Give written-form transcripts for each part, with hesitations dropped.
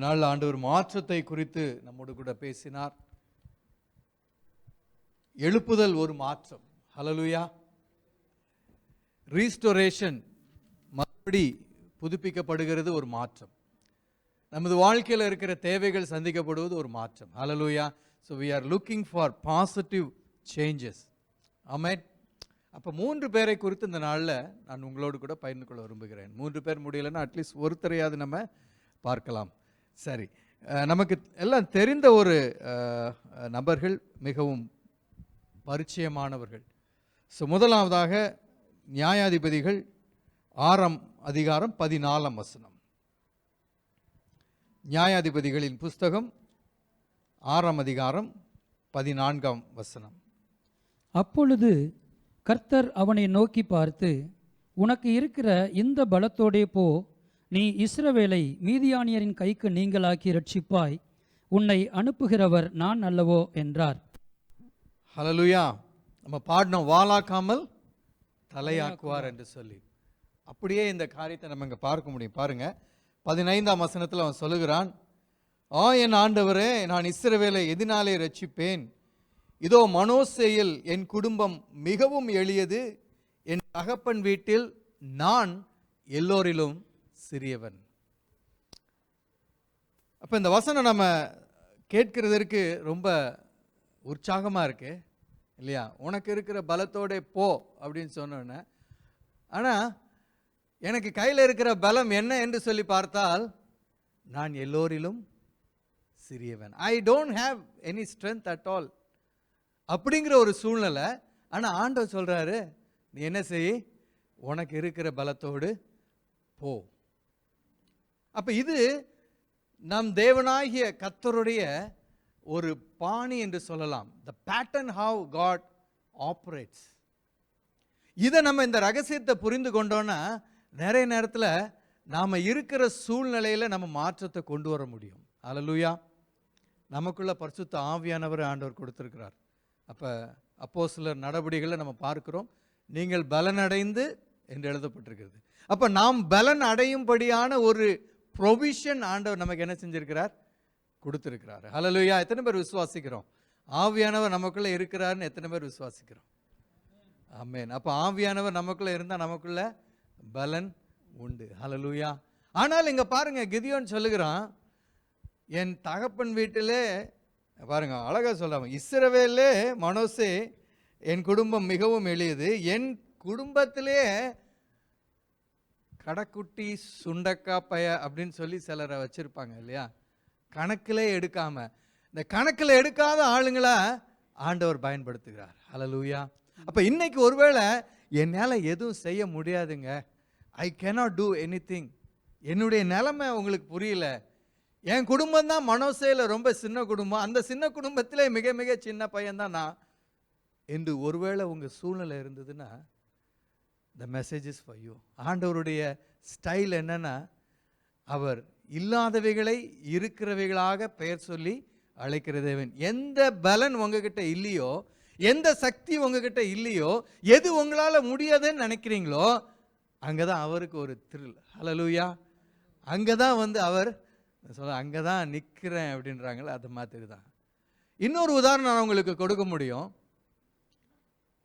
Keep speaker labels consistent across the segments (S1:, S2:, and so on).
S1: நாள் ஆண்டவர் மாற்றத்தை குறித்து நம்மோடு கூட பேசினார். எழுப்புதல் ஒரு மாற்றம். ஹல்லேலூயா. ரீஸ்டோரேஷன், மறுபடி புதுப்பிக்கப்படுகிறது ஒரு மாற்றம். நமது வாழ்க்கையில் இருக்கிற தேவைகள் சந்திக்கப்படுவது ஒரு மாற்றம். ஹல்லேலூயா. So we are looking for positive changes. ஆமென். அப்போ 3 பேரை குறித்து இந்த நாளில் நான் உங்களோடு கூட பகிர்ந்து கொள்ள விரும்புகிறேன். 3 பேர் முடியலைன்னா அட்லீஸ்ட் ஒருத்தரையாவது நம்ம பார்க்கலாம். சரி, நமக்கு எல்லாம் தெரிந்த ஒரு நபர்கள், மிகவும் பரிச்சயமானவர்கள். ஸோ முதலாவதாக நியாயாதிபதிகள் 6ஆம் அதிகாரம் 14ஆம் வசனம். நியாயாதிபதிகளின் புஸ்தகம் 6ஆம் அதிகாரம் 14ஆம் வசனம்.
S2: அப்பொழுது கர்த்தர் அவனை நோக்கி பார்த்து, உனக்கு இருக்கிற இந்த பலத்தோடே போ, நீ இஸ்ரவேலை மீதியானியரின் கைக்கு நீங்களாக்கி ரட்சிப்பாய், உன்னை அனுப்புகிறவர் நான் அல்லவோ என்றார்.
S1: ஹல்லேலூயா. நம்ம பாடினோம், வாளாக்காமல் தலையாக்குவார் என்று சொல்லி. அப்படியே இந்த காரியத்தை நம்ம இங்கே பார்க்க முடியும். பாருங்க, 15ஆம் வசனத்தில் அவன் சொல்லுகிறான், என் ஆண்டவரே, நான் இஸ்ரவேலை எதினாலே ரட்சிப்பேன்? இதோ மனோசேயில் என் குடும்பம் மிகவும் எளியது, என் தகப்பன் வீட்டில் நான் எல்லோரிலும் சிறியவன். அப்போ இந்த வசனம் நம்ம கேட்கிறதற்கு ரொம்ப உற்சாகமாக இருக்கு இல்லையா? உனக்கு இருக்கிற பலத்தோட போ அப்படின்னு சொன்னோன்னே, ஆனால் எனக்கு கையில் இருக்கிற பலம் என்ன என்று சொல்லி பார்த்தால், நான் எல்லோரிலும் சிறியவன். I don't have any strength at all அப்படிங்கிற ஒரு சூழ்நிலை. ஆனால் ஆண்டவர் சொல்கிறாரு, நீ என்ன செய், உனக்கு இருக்கிற பலத்தோடு போ. அப்போ இது நம் தேவனாகிய கர்த்தருடைய ஒரு பாணி என்று சொல்லலாம். The pattern how God operates. இதை நம்ம இந்த ரகசியத்தை புரிந்து கொண்டோன்னா நிறைய நேரத்தில் நாம் இருக்கிற சூழ்நிலையில் நம்ம மாற்றத்தை கொண்டு வர முடியும். ஹல்லேலூயா. நமக்குள்ள பரிசுத்த ஆவியானவர் ஆண்டவர் கொடுத்திருக்கிறார். அப்போ அப்போஸ்தலர் நடவடிக்கைகளை நம்ம பார்க்கிறோம், நீங்கள் பலனடைந்து என்று எழுதப்பட்டிருக்கிறது. அப்போ நாம் பலன் அடையும்படியான ஒரு ப்ரொவிஷன் ஆண்டவர் நமக்கு என்ன செஞ்சிருக்கிறார், கொடுத்திருக்கிறார். ஹல்லேலூயா. எத்தனை பேர் விசுவாசிக்கிறோம் ஆவியானவர் நமக்குள்ள இருக்கிறார்னு? எத்தனை பேர் விசுவாசிக்கிறோம்? ஆமென். அப்போ ஆவியானவர் நமக்குள்ள இருந்தால் நமக்குள்ள பலன் உண்டு. ஹல்லேலூயா. ஆனால் இங்க பாருங்க, கிதியோன் சொல்லுகிறான், என் தகப்பன் வீட்டிலே, பாருங்க அழகா சொல்றாங்க, இஸ்ரவேலே மனோசே என் குடும்பம் மிகவும் எளியது, என் குடும்பத்திலே கடைக்குட்டி சுண்டக்கா பய அப்படின்னு சொல்லி சிலரை வச்சிருப்பாங்க இல்லையா? கணக்கிலே எடுக்காம, இந்த கணக்கில் எடுக்காத ஆளுங்களை ஆண்டவர் பயன்படுத்துகிறார். ஹல்லேலூயா. அப்ப இன்னைக்கு ஒருவேளை என்னால் எதுவும் செய்ய முடியாதுங்க, ஐ கேனாட் டூ எனிதிங், என்னுடைய நிலைமை உங்களுக்கு புரியல, என் குடும்பம் தான் மனோசேல ரொம்ப சின்ன குடும்பம், அந்த சின்ன குடும்பத்திலே மிக மிக சின்ன பையன்தான் நான் என்று ஒருவேளை உங்கள் சூழ்நிலை இருந்ததுன்னா, the message is for you. ஆண்டவருடைய ஸ்டைல் என்னன்னா, அவர் இல்லாதவைகளை இருக்கிறவைகளாக பெயர் சொல்லி அழைக்கிற தேவன். எந்த பலன் உங்ககிட்ட இல்லையோ, எந்த சக்தி உங்ககிட்ட இல்லையோ, எது உங்களால் முடியாதுன்னு நினைக்கிறீங்களோ, அங்கதான் அவருக்கு ஒரு த்ரில். ஹல்லேலூயா. அங்கதான் அவர் சொல்ல, அங்கதான் நிற்கிறேன் அப்படின்றாங்களே, அது மாதிரி தான். இன்னொரு உதாரணம் நான் உங்களுக்கு கொடுக்க முடியும்.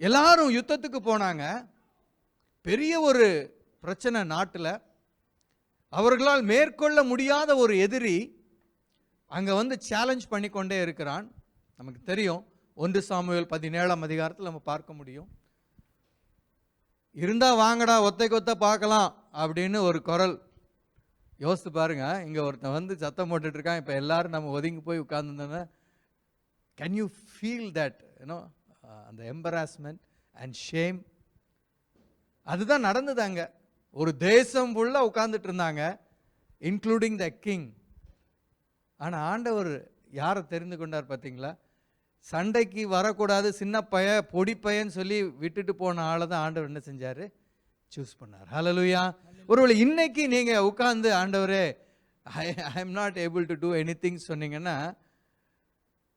S1: எல்லாரும் யுத்தத்துக்கு போனாங்க, பெரிய ஒரு பிரச்சனை நாட்டில், அவர்களால் மேற்கொள்ள முடியாத ஒரு எதிரி அங்கே சேலஞ்ச் பண்ணி கொண்டே இருக்கிறான். நமக்கு தெரியும், 1 சாமுவேல் 17ஆம் அதிகாரத்தில் நம்ம பார்க்க முடியும். இருந்தா வாங்கடா ஒத்தைக்கு ஒத்த பார்க்கலாம் அப்படின்னு ஒரு குரல். யோசித்து பாருங்க, இங்கே ஒருத்தன் சத்தம் போட்டுட்டு இருக்கான், இப்போ எல்லாரும் நம்ம ஒதுங்கி போய் உட்கார்ந்துருந்தோன்னா, can you feel that you know அந்த எம்பராஸ்மெண்ட் அண்ட் ஷேம்? அதுதான் நடந்தது. அங்கே ஒரு தேசம் ஃபுல்லாக உட்கார்ந்துட்டு இருந்தாங்க, இன்க்ளூடிங் த கிங். ஆனால் ஆண்டவர் யாரை தெரிந்து கொண்டார் பார்த்தீங்களா? சண்டைக்கு வரக்கூடாது, சின்ன பைய பொடி பையன்னு சொல்லி விட்டுட்டு போன ஆளை தான் ஆண்டவர் என்ன செஞ்சார், சூஸ் பண்ணார். ஹல்லேலூயா. ஒருவேளை இன்னைக்கு நீங்கள் உட்கார்ந்து, ஆண்டவரே I am not able to two anything சொன்னீங்கன்னா,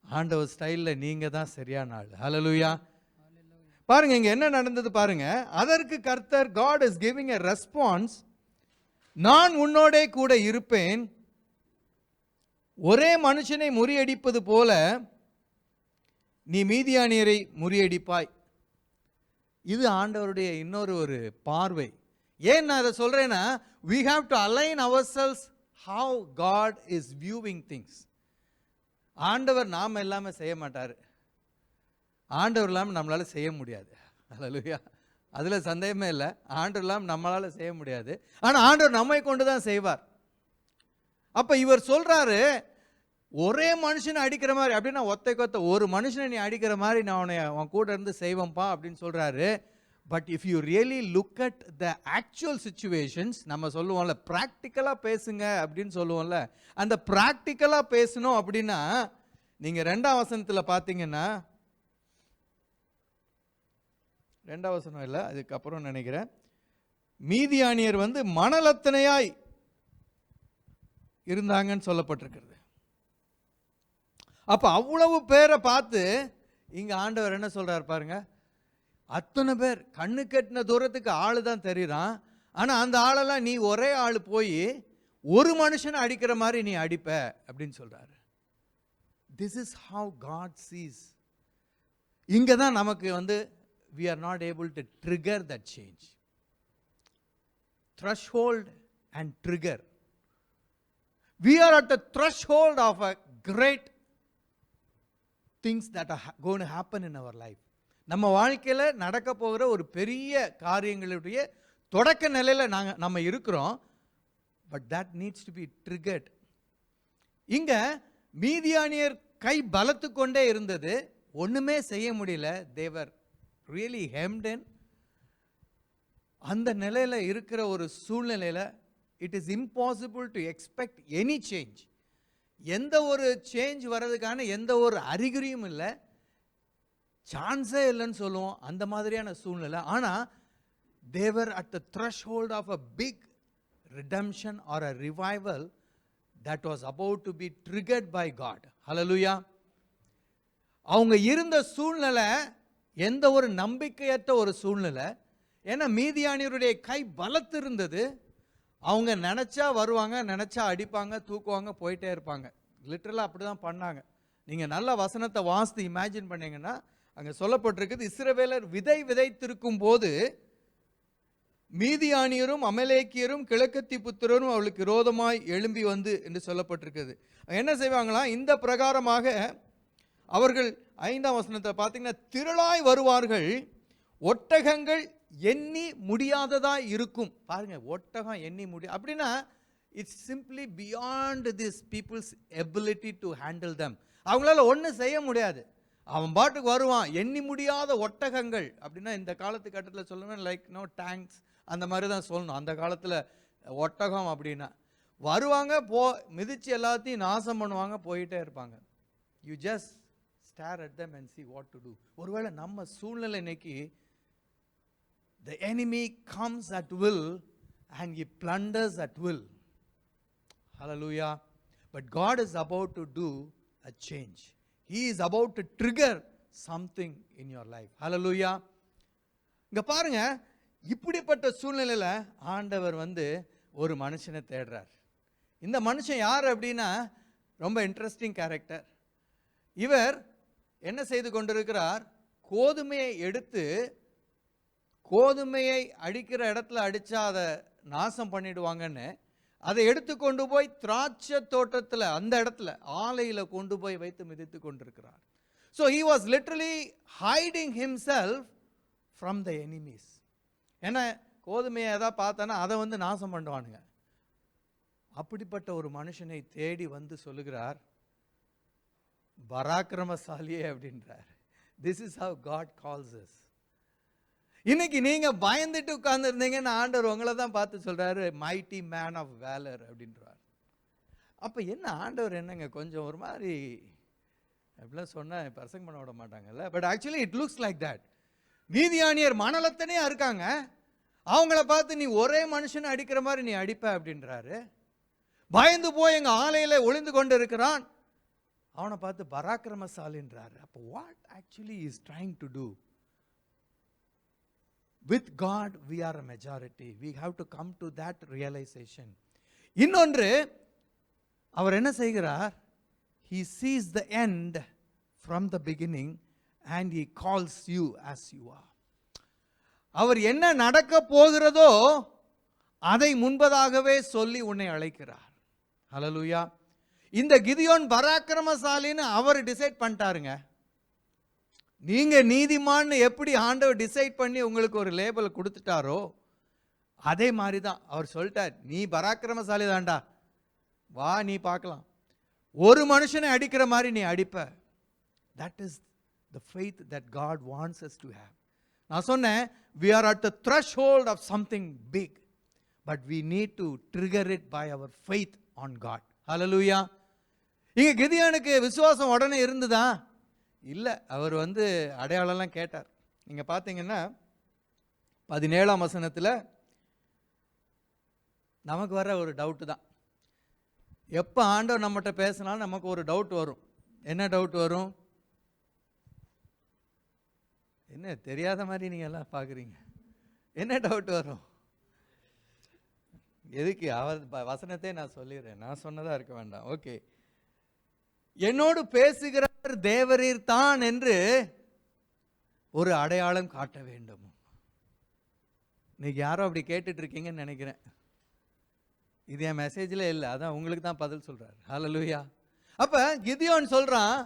S1: ஆண்டவர் ஸ்டைலில் நீங்கள் தான் சரியான ஆள். ஹல்லேலூயா. பாருங்க இங்க என்ன நடந்தது பாருங்க. அதற்கு கர்த்தர், God is giving a response, நான் உன்னோடே கூட இருப்பேன், ஒரே மனுஷனை முறியடிப்பது போல நீ மீதியானியரை முறியடிப்பாய். இது ஆண்டவருடைய இன்னொரு ஒரு பார்வை. ஏன் நான் அதை சொல்றேன்னா, we have to align ourselves how God is viewing things. ஆண்டவர் நாம் எல்லாமே செய்ய மாட்டார். ஆண்டவர் இல்லாமல் நம்மளால செய்ய முடியாது. அல்லேலூயா. அதில் சந்தேகமே இல்லை. ஆண்டவர் இல்லாமல் நம்மளால் செய்ய முடியாது. ஆனால் ஆண்டவர் நம்மை கொண்டு தான் செய்வார். அப்போ இவர் சொல்கிறாரு, ஒரே மனுஷனை அடிக்கிற மாதிரி, அப்படின்னா ஒத்தைக்கொத்த ஒரு மனுஷனை நீ அடிக்கிற மாதிரி நான் உன் கூட இருந்து செய்வேன்ப்பா அப்படின்னு சொல்கிறாரு. But if you really look at the actual situations, நம்ம சொல்லுவோம்ல ப்ராக்டிக்கலாக பேசுங்க அப்படின்னு சொல்லுவோம்ல, அந்த ப்ராக்டிக்கலாக பேசணும் அப்படின்னா நீங்கள் 2ஆம் வசனத்தில் பார்த்தீங்கன்னா, 2ஆம் வசனம் இல்லை, அதுக்கப்புறம் நினைக்கிறேன், மீதியானியர் மணலத்தனையாய் இருந்தாங்கன்னு சொல்லப்பட்டிருக்கிறது. அப்போ அவ்வளவு பேரை பார்த்து இங்க ஆண்டவர் என்ன சொல்றாரு பாருங்க, அத்தனை பேர் கண்ணு கட்டின தூரத்துக்கு ஆளு தான் தெரியுறான். ஆனா அந்த ஆளெல்லாம் நீ ஒரே ஆள் போய் ஒரு மனுஷனை அடிக்கிற மாதிரி நீ அடிப்ப அப்படின்னு சொல்றாரு. This is how God sees. இங்க தான் நமக்கு we are not able to trigger that change. Threshold and trigger. We are at the threshold of a great things that are going to happen in our life. நம்ம வாழ்க்கையில் நடக்க போகிற ஒரு பெரிய காரியங்களுடைய தொடக்க நிலையில் நம்ம இருக்கிறோம். But that needs to be triggered. இங்க மீதியானியர் கை பலத்து கொண்டே இருந்தது, ஒண்ணுமே செய்ய முடியல. they were really hemmed in. அந்த நிலையில் இருக்கிற ஒரு சூழ்நிலையில் it is impossible to expect any change. எந்த ஒரு சேஞ்ச் வர்றதுக்கான எந்த ஒரு அறிகுறியும் இல்லை, சான்ஸே இல்லைன்னு சொல்லுவோம், அந்த மாதிரியான சூழ்நிலை. ஆனால் they were at the threshold of a big redemption or a revival that was about to be triggered by God. Hallelujah. அவங்க இருந்த சூழ்நிலை எந்த ஒரு நம்பிக்கையற்ற ஒரு சூழ்நிலை. ஏன்னா மீதியானியருடைய கை பலத்து இருந்தது. அவங்க நினச்சா வருவாங்க, நினச்சா அடிப்பாங்க, தூக்குவாங்க, போயிட்டே இருப்பாங்க. லிட்டரலாக அப்படி தான் பண்ணாங்க. நீங்கள் நல்ல வசனத்தை வாசித்து இமேஜின் பண்ணீங்கன்னா அங்கே சொல்லப்பட்டிருக்குது, இஸ்ரவேலர் விதை விதைத்திருக்கும் போது மீதியானியரும் அமலேக்கியரும் கிழக்கத்தி புத்திரரும் அவளுக்கு விரோதமாய் எழும்பி என்று சொல்லப்பட்டிருக்குது. என்ன செய்வாங்களாம், இந்த பிரகாரமாக அவர்கள் 5ஆம் வசனத்தை பார்த்தீங்கன்னா, திரளாய் வருவார்கள், ஒட்டகங்கள் எண்ணி முடியாததாக இருக்கும். பாருங்க, ஒட்டகம் எண்ணி முடியும் அப்படின்னா it's simply beyond this people's ability to handle them. அவங்களால ஒன்றும் செய்ய முடியாது. அவன் பாட்டுக்கு வருவான், எண்ணி முடியாத ஒட்டகங்கள் அப்படின்னா இந்த காலத்து கட்டத்தில் சொல்லணும், லைக் நோ டேங்க்ஸ் அந்த மாதிரி தான் சொல்லணும். அந்த காலத்தில் ஒட்டகம் அப்படின்னா வருவாங்க, மிதிச்சு எல்லாத்தையும் நாசம் பண்ணுவாங்க, போயிட்டே இருப்பாங்க. You just stare at them and see what to do. ஒருவேளை நம்ம சூழ்நிலை இன்னைக்கு the enemy comes at will and he plunders at will. Hallelujah. But God is about to do a change. He is about to trigger something in your life. Hallelujah. இங்க பாருங்க, இப்படிப்பட்ட சூழ்நிலையில் ஆண்டவர் ஒரு மனுஷனை தேடுறார். இந்த மனுஷன் யார் அப்படின்னா ரொம்ப இன்ட்ரெஸ்டிங் கேரக்டர். இவர் என்ன செய்து கொண்டிருக்கிறார், கோதுமையை எடுத்து, கோதுமையை அடிக்கிற இடத்துல அடித்தா அதை நாசம் பண்ணிடுவாங்கன்னு அதை எடுத்து கொண்டு போய் திராட்சை தோட்டத்தில் அந்த இடத்துல ஆலையில் கொண்டு போய் வைத்து மிதித்து கொண்டிருக்கிறார். So he was literally hiding himself from the enemies. ஏன்னா கோதுமையை எதாவது பார்த்தானா அதை நாசம் பண்ணுவானுங்க. அப்படிப்பட்ட ஒரு மனுஷனை தேடி சொல்லுகிறார், பராக்கிரமசாலியே அப்படின்றார். This is how God calls us. இன்னைக்கு நீங்க பயந்துட்டு உட்கார்ந்து இருந்தீங்கன்னா ஆண்டவர் உங்களை தான் பார்த்து சொல்றாரு, மைட்டி மேன் ஆஃப் வேலர் அப்படின்றார். அப்ப என்ன ஆண்டவர் என்னங்க கொஞ்சம் ஒரு மாதிரி அப்படிலாம் சொன்னா பிரசங்கம் பண்ண விட மாட்டாங்கல்ல. But actually it looks like that. மீதியானியர் மணலத்தனையா இருக்காங்க, அவங்கள பார்த்து நீ ஒரே மனுஷனை அடிக்கிற மாதிரி நீ அடிப்ப அப்படின்றாரு. பயந்து போய் எங்க ஆலையில ஒளிந்து கொண்டு இருக்கிறான், அவனை பார்த்து பராக்கிரமசாலின்றாரு. அப்போ what actually is trying to do? With God we are a majority. We have to come to that realization. இன்னொன்று, அவர் என்ன செய்கிறார், He sees the end from the beginning and he calls you as you are. அவர் என்ன நடக்க போகிறதோ அதை முன்பதாகவே சொல்லி உன்னை அழைக்கிறார். ஹல்லேலூயா. இந்த கிதியோன் பராக்கிரமசாலின்னு அவர் டிசைட் பண்ணிட்டாருங்க. நீங்க நீதிமான்னு எப்படி ஆண்டவர் டிசைட் பண்ணி உங்களுக்கு ஒரு லேபிள் கொடுத்துட்டாரோ அதே மாதிரி தான் அவர் சொல்லிட்டார், நீ பராக்கிரமசாலி தான்டா, வா நீ பார்க்கலாம். ஒரு மனுஷனை அடிக்கிற மாதிரி நீ அடிப்ப. That is the faith that God wants us to have. நான் சொன்னேன், we are at the threshold of something big, but we need to trigger it by our faith on God. Hallelujah. இங்க கிதியோனுக்கு விசுவாசம் உடனே இருந்துதா? இல்லை, அவர் அடையாளம்லாம் கேட்டார். நீங்கள் பார்த்தீங்கன்னா 17ஆம் வசனத்தில் நமக்கு வர ஒரு டவுட்டு தான். எப்போ ஆண்டவர் நம்மகிட்ட பேசினாலும் நமக்கு ஒரு டவுட் வரும். என்ன டவுட் வரும்? என்ன தெரியாத மாதிரி நீங்கள் எல்லாம் பார்க்குறீங்க? என்ன டவுட் வரும்? எதுக்கு அவர் வசனத்தை நான் சொல்லிடுறேன், நான் சொன்னதாக இருக்க வேண்டாம். ஓகே, என்னோடு பேசுகிறவர் தேவரீர் தான் என்று ஒரு அடையாளம் காட்ட வேண்டும். இன்னைக்கு யாரோ அப்படி கேட்டுட்டு இருக்கீங்கன்னு நினைக்கிறேன். இது என் மெசேஜில் இல்லை, அதான் உங்களுக்கு தான் பதில் சொல்றாரு. ஹல்லேலூயா. அப்ப கிதியோன் சொல்றான்,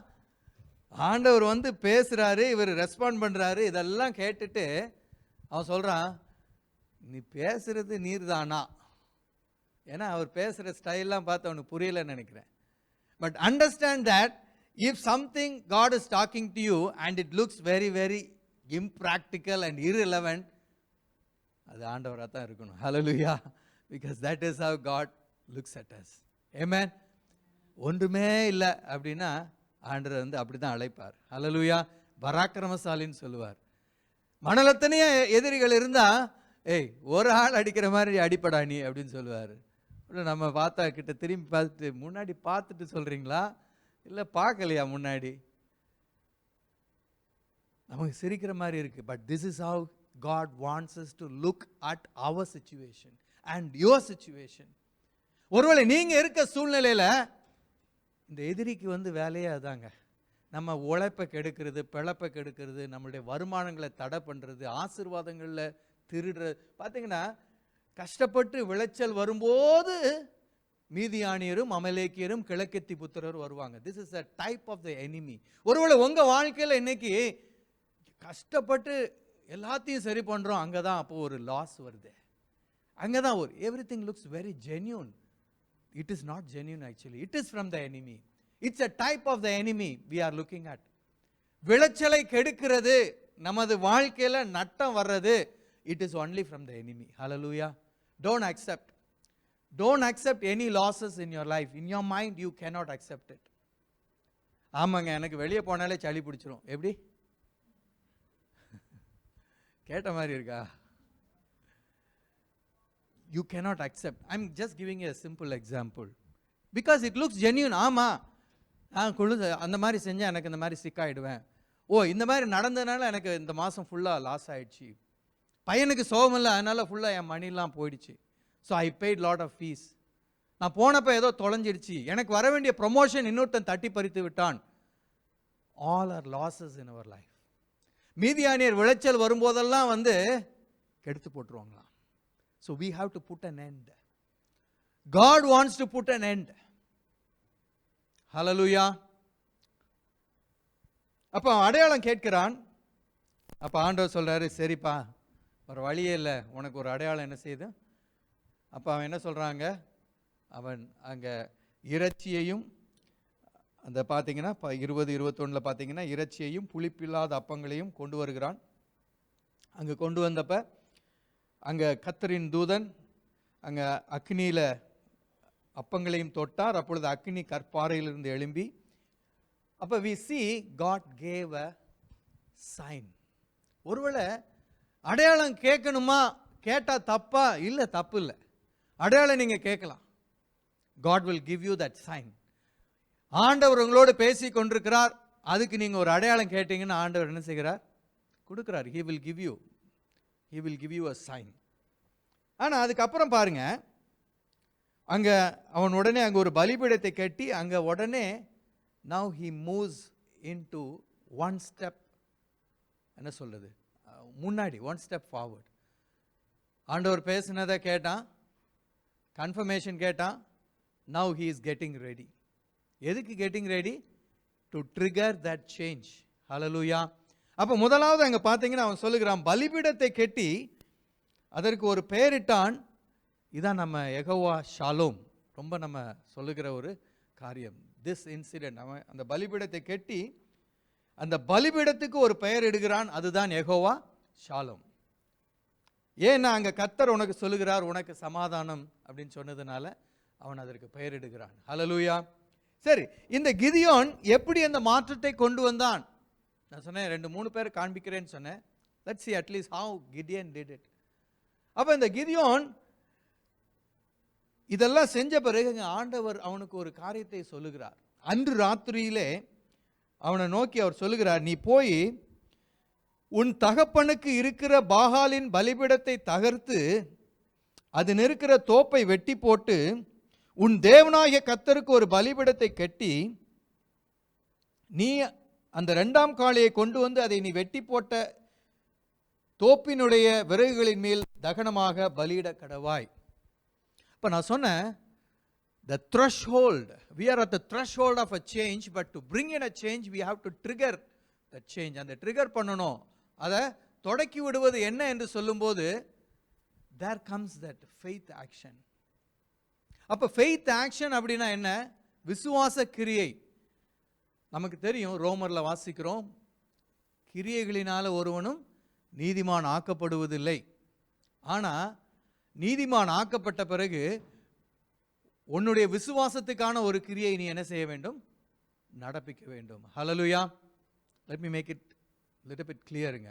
S1: ஆண்டவர் பேசுறாரு, இவர் ரெஸ்பாண்ட் பண்றாரு. இதெல்லாம் கேட்டுட்டு அவன் சொல்றான், நீ பேசுறது நீர் தானா? ஏன்னா அவர் பேசுற ஸ்டைல்லாம் பார்த்து அவனுக்கு புரியலன்னு நினைக்கிறேன். But understand that if something God is talking to you and it looks very very impractical and irrelevant, அது ஆண்டவராக தான் இருக்கணும். Hallelujah. Because that is how God looks at us. Amen. ஒன்றுமே இல்லை அப்படின்னா ஆண்டவர் அப்படி தான் அழைப்பார். Hallelujah. பராக்கிரமசாலின்னு சொல்லுவார். மணலத்தனைய எதிரிகள் இருந்தா, ஏய் ஒரு ஆள் அடிக்கிற மாதிரி அடிப்படா நீ அப்படின்னு சொல்லுவார். நம்ம பார்த்தா கிட்ட திரும்பி பார்த்துட்டு, முன்னாடி பார்த்துட்டு சொல்கிறீங்களா இல்லை பார்க்கலையா முன்னாடி? நமக்கு சிரிக்கிற மாதிரி இருக்கு. But this is have God wants us to look at our situation and your situation. ஒருவேளை நீங்க இருக்க சூழ்நிலையில இந்த எதிரிக்கு வேலையே அதாங்க, நம்ம உழைப்பை கெடுக்கிறது, பிழப்பை கெடுக்கிறது, நம்மளுடைய வருமானங்களை தடை பண்ணுறது, ஆசீர்வாதங்களில் திருடுறது. பார்த்தீங்கன்னா கஷ்டப்பட்டு விளைச்சல் வரும்போது மீதியானியரும் அமலேக்கியரும் கிழக்கத்தி புத்திரரும் வருவாங்க. This is a type of the enemy. ஒருவேளை உங்கள் வாழ்க்கையில் இன்னைக்கு கஷ்டப்பட்டு எல்லாத்தையும் சரி பண்ணுறோம், அங்கே தான் அப்போது ஒரு லாஸ் வருது. அங்கே தான் ஒரு everything looks very genuine. It is not genuine actually. It is from the enemy. It's a type of the enemy we are looking at. விளைச்சலை கெடுக்கிறது, நமது வாழ்க்கையில் நட்டம் வர்றது, it is only from the enemy. Hallelujah. Don't accept any losses in your life. In your mind you cannot accept it. ஆமாங்க, எனக்கு வெளியே போனாலே சளி பிடிச்சிரும். எப்படி கேட்ட மாதிரி இருக்கா? You cannot accept. I'm just giving you a simple example because it looks genuine. ஆமா, அந்த மாதிரி செஞ்சா எனக்கு இந்த மாதிரி சிக்காயிடுவேன். ஓ, இந்த மாதிரி நடந்ததுனால எனக்கு இந்த மாதம் ஃபுல்லாக லாஸ் ஆயிடுச்சு, பையனுக்கு சோகமில்லை அதனால ஃபுல்லாக என் மணிலாம் போயிடுச்சு, so I paid lot of fees, நான் போனப்போ ஏதோ தொலைஞ்சிடுச்சு, எனக்கு வர வேண்டிய ப்ரொமோஷன் இன்னொருத்தன் தட்டி பறித்து விட்டான். All are losses in our life. மீதியானியர் விளைச்சல் வரும்போதெல்லாம் கெடுத்து போட்டுருவாங்களாம். So we have to put an end. God wants to put an end. Hallelujah. அப்போ அடையாளம் கேட்கிறான். அப்போ ஆண்டவர் சொல்றாரு, சரிப்பா ஒரு வழியே இல்லை, உனக்கு ஒரு அடையாளம் என்ன செய்யுது? அப்போ அவன் என்ன சொல்கிறாங்க, அவன் அங்கே இறைச்சியையும் அந்த பார்த்தீங்கன்னா 20-21 பார்த்தீங்கன்னா இறைச்சியையும் புளிப்பில்லாத அப்பங்களையும் கொண்டு வருகிறான். அங்கே கொண்டு வந்தப்ப அங்கே கர்த்தரின் தூதன் அங்கே அக்னியில் அப்பங்களையும் தொட்டார். அப்பொழுது அக்னி கற்பாறையிலிருந்து எழும்பி, அப்போ we see God gave a sign. ஒருவேளை அடையாளம் கேட்கணுமா, கேட்டால் தப்பா? இல்லை, தப்பு இல்லை. அடையாளம் நீங்கள் கேட்கலாம். God will give you that sign. ஆண்டவர் உங்களோடு பேசி கொண்டிருக்கிறார், அதுக்கு நீங்கள் ஒரு அடையாளம் கேட்டீங்கன்னா ஆண்டவர் என்ன செய்கிறார்? கொடுக்குறார். He will give you a sign. ஆனால் அதுக்கப்புறம் பாருங்க, அங்கே அவன் உடனே அங்கே ஒரு பலிபீடத்தை கட்டி அங்கே உடனே now he moves into one step, என்ன சொல்றது, முன்னாடி ஒன் ஸ்டெப் ஃபார்வர்ட். ஆண்டவர் பேசினதை கேட்டான், கன்ஃபர்மேஷன் கேட்டான். now he is getting ready. எதுக்கு getting ready? To trigger that change. Hallelujah. அப்போ முதலாவது அங்கே பார்த்தீங்கன்னா அவன் சொல்லுகிறான், பலிபீடத்தை கெட்டி அதற்கு ஒரு பெயரிட்டான். இதான் நம்ம யெகோவா ஷாலோம், ரொம்ப நம்ம சொல்லுகிற ஒரு காரியம். திஸ் இன்சிடென்ட், அவன் அந்த பலிபீடத்தை கெட்டி அந்த பலிபீடத்துக்கு ஒரு பெயர் இடுகிறான். அதுதான் யெகோவா ஷாலோம். ஏன்னா அங்கே கர்த்தர் உனக்கு சொல்லுகிறார், உனக்கு சமாதானம் அப்படின்னு சொன்னதுனால அவன் அதற்கு பெயரிடுகிறான். ஹல்லேலூயா. சரி, இந்த கிதியோன் எப்படி அந்த மாற்றத்தை கொண்டு வந்தான்? நான் சொன்னேன் 2-3 பேர் காண்பிக்கிறேன்னு சொன்னேன். Let's see at least how Gideon did it. அப்போ இந்த கிதியோன் இதெல்லாம் செஞ்ச பிறகு ஆண்டவர் அவனுக்கு ஒரு காரியத்தை சொல்லுகிறார். அன்று ராத்திரியிலே அவனை நோக்கி அவர் சொல்லுகிறார், நீ போய் உன் தகப்பனுக்கு இருக்கிற பாகாலின் பலிபீடத்தை தகர்த்து அதில் இருக்கிற தோப்பை வெட்டி போட்டு உன் தேவனாகிய கர்த்தருக்கு ஒரு பலிபீடத்தை கட்டி நீ அந்த 2ஆம் காளையை கொண்டு வந்து அதை நீ வெட்டி போட்ட தோப்பினுடைய விறகுகளின் மேல் தகனமாக பலியிட கடவாய். இப்போ நான் சொன்னேன், the threshold, we are at the threshold of a change, but to bring in a change we have to trigger that change. அந்த ட்ரிகர் பண்ணணும், அதை தொடக்கி விடுவது என்ன என்று சொல்லும்போது there comes that faith action. அப்போ ஃபெய்த் ஆக்ஷன் அப்படின்னா என்ன? விசுவாச கிரியை. நமக்கு தெரியும், ரோமரில் வாசிக்கிறோம், கிரியைகளினால ஒருவனும் நீதிமான் ஆக்கப்படுவதில்லை. ஆனால் நீதிமான் ஆக்கப்பட்ட பிறகு உன்னுடைய விசுவாசத்துக்கான ஒரு கிரியை நீ என்ன செய்ய வேண்டும்? நடப்பிக்க வேண்டும். Hallelujah. Let me make it little bit கிளியருங்க.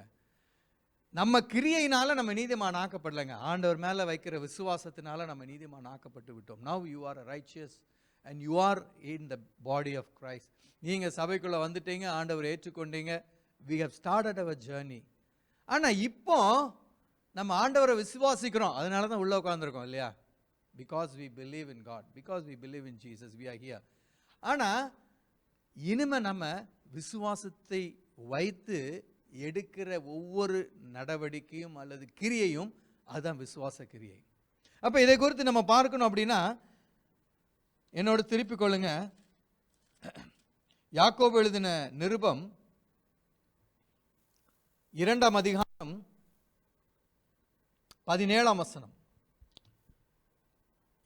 S1: நம்ம கிரியையினால நம்ம நீதிமான் ஆக்கப்படலைங்க. ஆண்டவர் மேலே வைக்கிற விசுவாசத்தினால நம்ம நீதிமான் ஆக்கப்பட்டு விட்டோம். Now you are righteous and you are in the body of Christ. நீங்கள் சபைக்குள்ளே வந்துட்டீங்க, ஆண்டவர் ஏற்றுக்கொண்டீங்க. We have started our journey. ஆனால் இப்போ நம்ம ஆண்டவரை விசுவாசிக்கிறோம், அதனால தான் உள்ளே உட்காந்துருக்கோம் இல்லையா? Because we believe in God, because we believe in Jesus, we are here. ஆனால் இனிமே நம்ம விசுவாசத்தை வைத்து எடுக்கிற ஒவ்வொரு நடவடிக்கையும் அல்லது கிரியையும் அதுதான் விசுவாச கிரியை. அப்போ இதை குறித்து நம்ம பார்க்கணும் அப்படின்னா என்னோட திருப்பிக் கொள்ளுங்க. யாக்கோபு எழுதின நிருபம் 2ஆம் அதிகாரம் 17ஆம் வசனம்.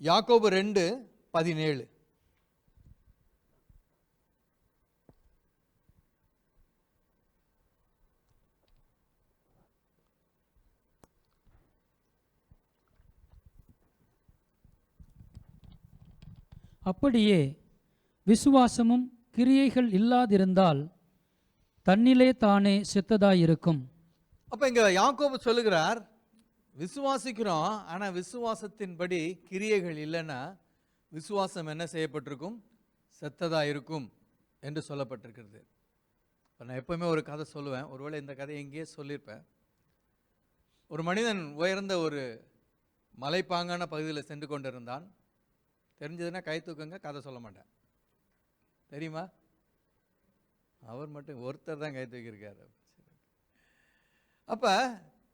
S1: யாக்கோபு 2:17.
S2: அப்படியே விசுவாசமும் கிரியைகள் இல்லாதிருந்தால் தன்னிலே தானே செத்ததாயிருக்கும்.
S1: அப்போ இங்கே யாக்கோபு சொல்லுகிறார், விசுவாசிக்கிறோம், ஆனால் விசுவாசத்தின்படி கிரியைகள் இல்லைன்னா விசுவாசம் என்ன செய்யப்பட்டிருக்கும்? செத்ததாக இருக்கும் என்று சொல்லப்பட்டிருக்கிறது. இப்போ நான் எப்போவுமே ஒரு கதை சொல்லுவேன், ஒருவேளை இந்த கதையை எங்கேயே சொல்லியிருப்பேன். ஒரு மனிதன் உயர்ந்த ஒரு மலைப்பாங்கான பகுதியில் சென்று கொண்டிருந்தான். தெரிஞ்சதுன்னா கை தூக்குங்க, கதை சொல்ல மாட்டேன். தெரியுமா? அவர் மட்டும் ஒருத்தர் தான் கை தூக்கியிருக்காரு. அப்போ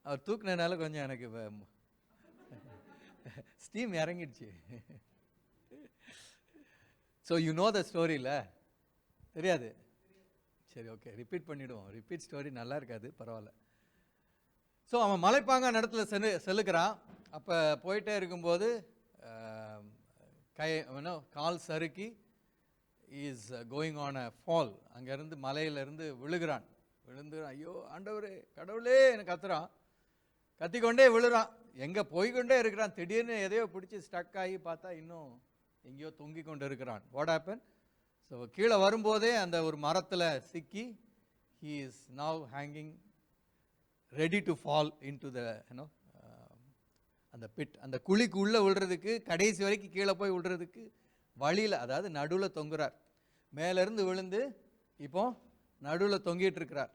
S1: அவர் தூக்குனதுனால கொஞ்சம் எனக்கு ஸ்டீம் இறங்கிடுச்சு. ஸோ யூ நோ த ஸ்டோரியில் தெரியாது? சரி, ஓகே, ரிப்பீட் பண்ணிவிடுவோம். ரிப்பீட் ஸ்டோரி நல்லா இருக்காது, பரவாயில்ல. ஸோ அவன் மலைப்பாங்கான இடத்துல செல்லுக்கிறான். அப்போ போயிட்டே இருக்கும்போது கால் சறுக்கி is going on a fall. அங்கேருந்து மலையிலேருந்து விழுகிறான். விழுந்து ஐயோ ஆண்டவரே கடவுளே எனக்கு கத்துறான். கத்திக்கொண்டே விழுறான். எங்கே போய்கொண்டே இருக்கிறான். திடீர்னு எதையோ பிடிச்சி ஸ்டக் ஆகி பார்த்தா இன்னும் எங்கேயோ தொங்கி கொண்டு இருக்கிறான். What happen? ஸோ கீழே வரும்போதே அந்த ஒரு மரத்தில் சிக்கி he is now hanging ready to fall in to the அந்த பிட். அந்த குழிக்கு உள்ளே விழுறதுக்கு, கடைசி வரைக்கும் கீழே போய் விழுறதுக்கு வழியில், அதாவது நடுவில் தொங்குறார். மேலேருந்து விழுந்து இப்போ நடுவில் தொங்கிட்டு இருக்கிறார்.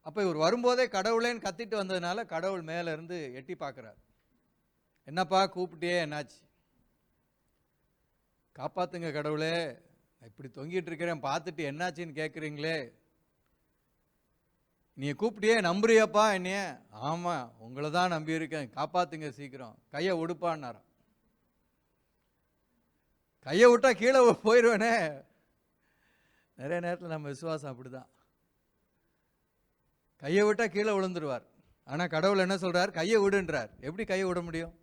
S1: அப்போ இவர் வரும்போதே கடவுளேன்னு கத்திட்டு வந்ததுனால கடவுள் மேலேருந்து எட்டி பார்க்குறார். என்னப்பா கூப்பிட்டியே, என்னாச்சு? காப்பாற்றுங்க கடவுளே, இப்படி தொங்கிட்டு இருக்கிறேன் பார்த்துட்டு என்னாச்சுன்னு கேட்குறீங்களே, நீ கூப்பிட்டியே நம்புறியாப்பா என்னைய? ஆமாம் உங்களை தான் நம்பியிருக்கேன், காப்பாத்துங்க சீக்கிரம், கையை விடுப்பான்னாராம். கையை விட்டா கீழே போயிடுவேனே. நிறைய நேரத்தில் நம்ம விசுவாசம் அப்படிதான், கையை விட்டா கீழே விழுந்துருவார். ஆனால் கடவுள் என்ன சொல்றார்? கையை விடுன்றார். எப்படி கையை விட முடியும்?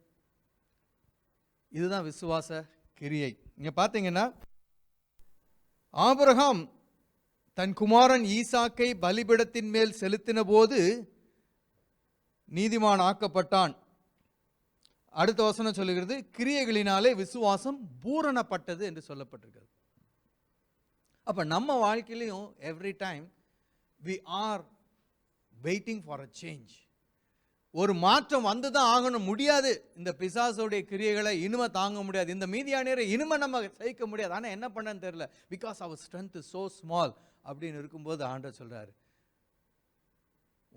S1: இதுதான் விசுவாச கிரியை. இங்க பார்த்தீங்கன்னா ஆபிரகாம் தன் குமாரன் ஈசாக்கை பலிபீடத்தின் மேல் செலுத்தின போது நீதிமான் ஆக்கப்பட்டான். அடுத்த வசனம் சொல்லுகிறது, கிரியைகளினாலே விசுவாசம் பூரணப்பட்டது என்று சொல்லப்பட்டிருக்கிறது. அப்ப நம்ம வாழ்க்கையிலையும் every time we are waiting for a change. ஒரு மாற்றம் வந்துதான் ஆகணும். முடியாது, இந்த பிசாசுடைய கிரியைகளை இனிமே தாங்க முடியாது, இந்த மீதியானியரை இனிமே நம்ம சகிக்க முடியாது. ஆனால் என்ன பண்ணன்னு தெரியல, பிகாஸ் அவர் ஸ்ட்ரென்த் இஸ் so small அப்படின்னு இருக்கும்போது ஆண்டவர் சொல்றாரு,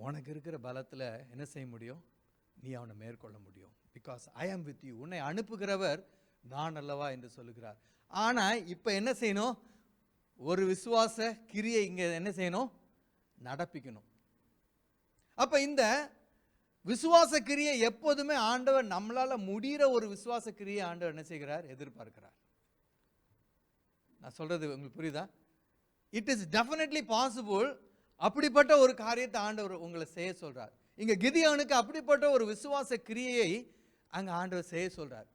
S1: உனக்கு இருக்கிற பலத்தில் என்ன செய்ய முடியும்? நீ அவனை மேற்கொள்ள முடியும். பிகாஸ் ஐ ஆம் வித் யூ. உன்னை அனுப்புகிறவர் நான் அல்லவா என்று சொல்லுகிறார். ஆனால் இப்போ என்ன செய்யணும்? ஒரு விசுவாச கிரியை இங்கே என்ன செய்யணும்? நடப்பிக்கணும். அப்போ இந்த விசுவாச கிரியை எப்போதுமே ஆண்டவர் நம்மளால முடிகிற ஒரு விசுவாச கிரியை ஆண்டவர் என்ன செய்கிறார்? எதிர்பார்க்கிறார். நான் சொல்றது உங்களுக்கு புரியுதா? It is definitely possible. அப்படிப்பட்ட ஒரு காரியத்தை ஆண்டவர் உங்களை செய்ய சொல்றார். இங்க கிதியோனுக்கு அப்படிப்பட்ட ஒரு விசுவாச கிரியையை அங்க ஆண்டவர் செய்ய சொல்றார்.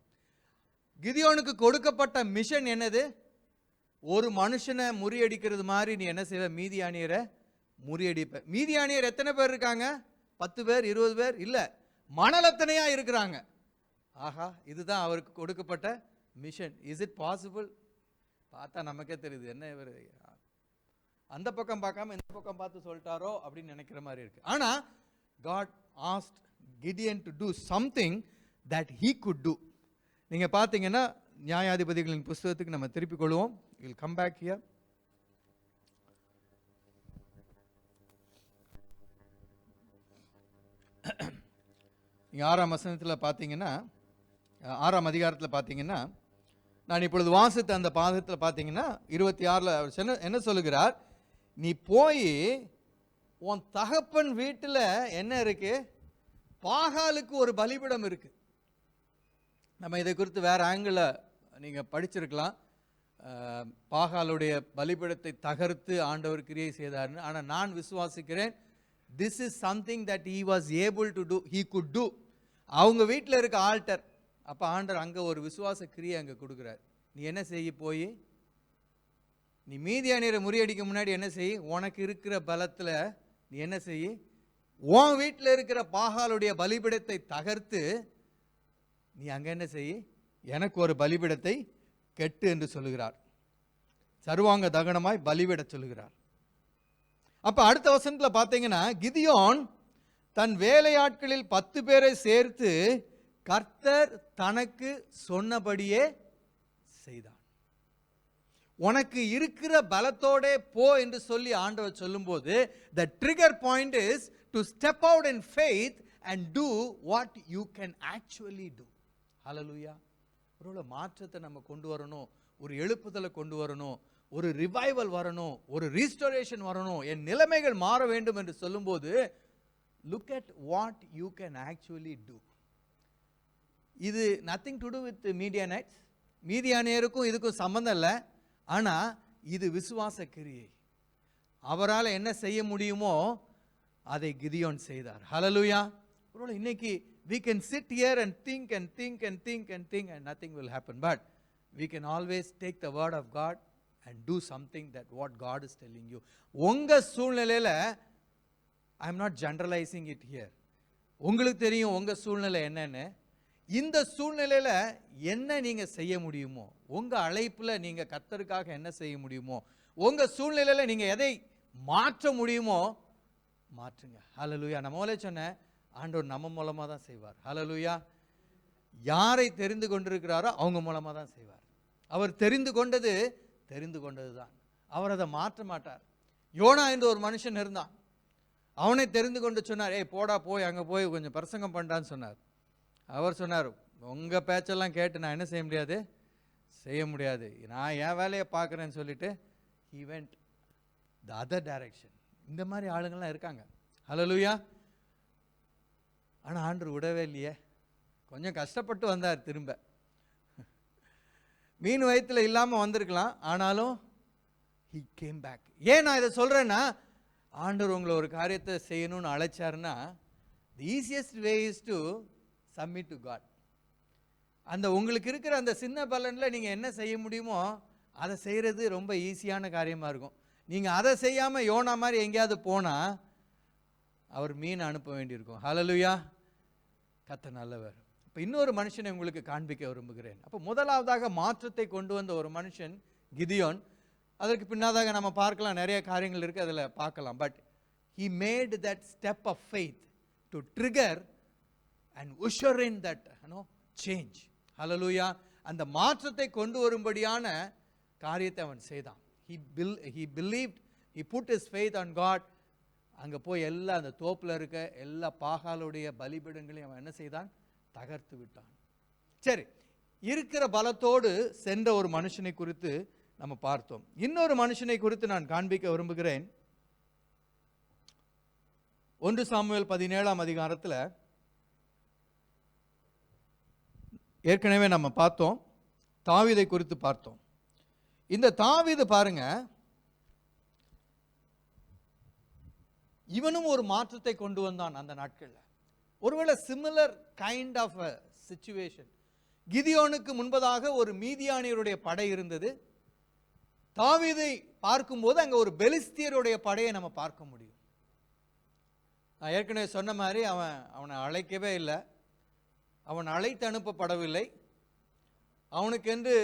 S1: கிதியோனுக்கு கொடுக்கப்பட்ட மிஷன் என்னது? ஒரு மனுஷனை முறியடிக்கிறது மாதிரி நீ என்ன செய்வ? மீதியானியரை முறியடிப்ப. மீதியானியர் எத்தனை பேர் இருக்காங்க? 10 பேர் 20 பேர் இல்ல, மணலத்தனையா இருக்கிறாங்க. ஆஹா, இதுதான் அவருக்கு கொடுக்கப்பட்ட மிஷன். Is it possible? பார்த்தா நமக்கே தெரியுது, என்ன இவர் அந்த பக்கம் பார்க்காம இந்த பக்கம் பார்த்து சொல்லிட்டாரோ அப்படின்னு நினைக்கிற மாதிரி இருக்கு. ஆனா God asked Gideon to do something that he could do. நீங்க பார்த்தீங்கன்னா நியாயாதிபதிகளின் புஸ்தகத்துக்கு நம்ம திருப்பி கொள்வோம். We'll come back here. இங்கே 6ஆம் வசனத்தில் பார்த்தீங்கன்னா, 6ஆம் அதிகாரத்தில் பார்த்தீங்கன்னா, நான் இப்பொழுது வாசித்த அந்த பாதத்தில் பார்த்தீங்கன்னா 26 அவர் என்ன சொல்லுகிறார்? நீ போய் உன் தகப்பன் வீட்டில் என்ன இருக்கு? பாகாலுக்கு ஒரு பலிபீடம் இருக்கு. நம்ம இதை குறித்து வேற ஆங்கிளில் நீங்கள் படிச்சிருக்கலாம். பாகாலுடைய பலிபீடத்தை தகர்த்து ஆண்டவர் கிரியை செய்தார்னு. ஆனால் நான் விசுவாசிக்கிறேன், this is something that he was able to do, he could do. அவங்க வீட்டில் இருக்க ஆல்டர். அப்போ ஆண்டவர் அங்கே ஒரு விசுவாச கிரியை அங்கே கொடுக்குறார். நீ என்ன செய்ய? போய் நீ மீதியானியரை முறியடிக்க முன்னாடி என்ன செய்? உனக்கு இருக்கிற பலத்தில் நீ என்ன செய்? உன் வீட்டில் இருக்கிற பாகாலுடைய பலிபீடத்தை தகர்த்து நீ அங்கே என்ன செய்? எனக்கு ஒரு பலிபீடத்தை கெட்டு என்று சொல்லுகிறார். சர்வாங்க தகனமாய் பலிவிட சொல்லுகிறார். அப்ப அடுத்த வசனத்தில் பார்த்தீங்கன்னா, கிதியோன் தன் வேலையாட்களில் 10 பேரை சேர்த்து கர்த்தர் தனக்கு சொன்னபடியே செய்தான். உனக்கு இருக்கிற பலத்தோட போ என்று சொல்லி ஆண்டவர் சொல்லும்போது, the trigger point is to step out in faith and do what you can actually do. Hallelujah. ஒரு மாற்றத்தை நம்ம கொண்டு வரணும், ஒரு எழுப்புதலை கொண்டு வரணும், ஒரு ரிவைவல் வரணும், ஒரு ரீஸ்டோரேஷன் வரணும், என் நிலைமைகள் மாற வேண்டும் என்று சொல்லும்போது, look at what you can actually do. இது nothing to do with Midianites. மீதியானியருக்கும் இதுக்கும் சம்பந்தம் இல்லை. ஆனால் இது விசுவாச கிரியை. அவரால் என்ன செய்ய முடியுமோ அதை கிதியோன் செய்தார். ஹல்லேலூயா. ஒருவேளை இன்னைக்கு we can sit here and think and think and think and think and nothing will happen, but we can always take the word of God and do something that what God is telling you. உங்க சூழ்நிலையில, I am not generalizing it here. உங்களுக்கு தெரியும் உங்க சூழ்நிலை என்னன்னு. இந்த சூழ்நிலையில என்ன நீங்க செய்ய முடியுமோ, உங்க அழைப்புல நீங்க கர்த்தருக்காக என்ன செய்ய முடியுமோ, உங்க சூழ்நிலையில நீங்க எதை மாற்ற முடியுமோ மாற்றுங்க. ஹல்லேலூயா. நம்மளே சொன்ன ஆண்டவர் நம்ம மூலமா தான் செய்வார். ஹல்லேலூயா. யாரை தெரிந்து கொண்டிருக்கிறாரோ அவங்க மூலமா தான் செய்வார். அவர் தெரிந்து கொண்டது தான். அவர் அதை மாற்ற மாட்டார். யோனா என்று ஒரு மனுஷன் இருந்தான். அவனை தெரிந்து கொண்டு சொன்னார், ஏய் போடா, போய் அங்கே போய் கொஞ்சம் பிரசங்கம் பண்ணான்னு சொன்னார். அவர் சொன்னார், உங்கள் பேச்செல்லாம் கேட்டு நான் என்ன செய்ய முடியாது, செய்ய முடியாது, நான் என் வேலையை பார்க்குறேன்னு சொல்லிட்டு he went the other direction. இந்த மாதிரி ஆளுங்கள்லாம் இருக்காங்க. ஹல்லேலூயா. ஆனால் ஆண்டவர் விடவே இல்லையே, கொஞ்சம் கஷ்டப்பட்டு வந்தார். திரும்ப மீன் வயிற்றில் இல்லாமல் வந்திருக்கலாம், ஆனாலும் he came back. ஏன் நான் இதை சொல்கிறேன்னா, ஆண்டவர் உங்களை ஒரு காரியத்தை செய்யணும்னு அழைச்சாருன்னா, the easiest way is to submit to God. அந்த உங்களுக்கு இருக்கிற அந்த சின்ன பலனில் நீங்கள் என்ன செய்ய முடியுமோ அதை செய்கிறது ரொம்ப ஈஸியான காரியமாக இருக்கும். நீங்கள் அதை செய்யாமல் யோனா மாதிரி எங்கேயாவது போனால் அவர் மீன் அனுப்ப வேண்டியிருக்கும். ஹல்லேலூயா. கர்த்தர் நல்லவர். இப்போ இன்னொரு மனுஷனை உங்களுக்கு காண்பிக்க விரும்புகிறேன். அப்போ முதலாவதாக மாற்றத்தை கொண்டு வந்த ஒரு மனுஷன் கிதியோன். அதற்கு பின்னாதாக நம்ம பார்க்கலாம், நிறைய காரியங்கள் இருக்குது, அதில் பார்க்கலாம். But he made that step of faith to trigger and usher in that change. ஹல்லேலூயா. அந்த மாற்றத்தை கொண்டு வரும்படியான காரியத்தை அவன் செய்தான். he believed, he put his faith on God. அங்கே போய் எல்லா அந்த தோப்பில் இருக்க எல்லா பாகாலுடைய பலிபீடங்களையும் அவன் என்ன செய்தான்? தகர்த்து விட்டான். சரி, இருக்கிற பலத்தோடு சென்ற ஒரு மனுஷனை குறித்து நம்ம பார்த்தோம். இன்னொரு மனுஷனை குறித்து நான் காண்பிக்க விரும்புகிறேன். 1 சாமுவேல் 17ஆம் அதிகாரத்தில் ஏற்கனவே நம்ம பார்த்தோம், தாவீதை குறித்து பார்த்தோம். இந்த தாவீது பாருங்க, இவனும் ஒரு மாற்றத்தை கொண்டு வந்தான் அந்த நாட்களில். ஒருவேளை similar kind of a situation. கிதியோனுக்கு முன்பதாக ஒரு மீதியானியருடைய படை இருந்தது. தாவீதை பார்க்கும்போது அங்கே ஒரு பெலிஸ்தியருடைய படையை நம்ம பார்க்க முடியும். நான் ஏற்கனவே சொன்ன மாதிரி அவனை அழைக்கவே இல்லை, அவன் அழைத்து அனுப்பப்படவில்லை, அவனுக்கென்று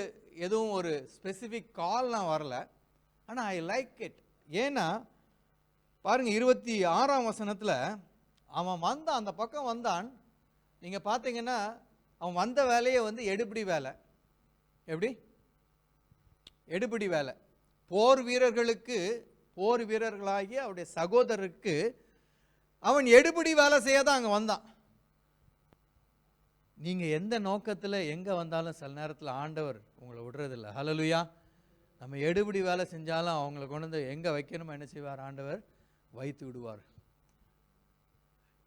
S1: எதுவும் ஒரு ஸ்பெசிஃபிக் கால்லாம் வரல. ஆனால் ஐ லைக் இட். ஏன்னா பாருங்க, 26ஆம் வசனத்தில் அவன் வந்தான், அந்த பக்கம் வந்தான். நீங்கள் பார்த்தீங்கன்னா அவன் வந்த வேலையை எடுபிடி வேலை. எப்படி? எடுபிடி வேலை. போர் வீரர்களாகிய அவருடைய சகோதரருக்கு அவன் எடுபிடி வேலை செய்ய தான் அங்கே வந்தான். நீங்கள் எந்த நோக்கத்தில் எங்கே வந்தாலும் சில நேரத்தில் ஆண்டவர் உங்களை விடுறதில்ல. ஹல்லேலூயா. நம்ம எடுபிடி வேலை செஞ்சாலும் அவங்கள கொண்டு வந்து எங்கே வைக்கணுமோ என்ன செய்வார்? ஆண்டவர் வைத்து விடுவார்.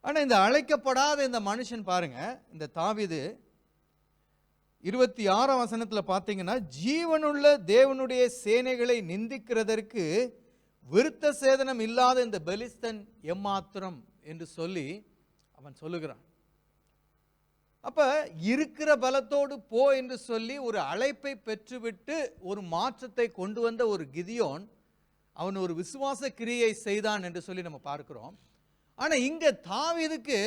S1: ஆனால் இந்த அழைக்கப்படாத இந்த மனுஷன் பாருங்க, இந்த தாவீது 26ஆம் வசனத்தில் பார்த்தீங்கன்னா, ஜீவனுள்ள தேவனுடைய சேனைகளை நிந்திக்கிறதற்கு விருத்த சேதனம் இல்லாத இந்த பெலிஸ்தன் எம்மாத்திரம் என்று சொல்லி அவன் சொல்லுகிறான். அப்ப இருக்கிற பலத்தோடு போ என்று சொல்லி ஒரு அழைப்பை பெற்றுவிட்டு ஒரு மாற்றத்தை கொண்டு வந்த ஒரு கிதியோன், அவன் ஒரு விசுவாச கிரியை செய்தான் என்று சொல்லி நம்ம பார்க்கிறோம். ஆனா இங்க தாவீதுக்கு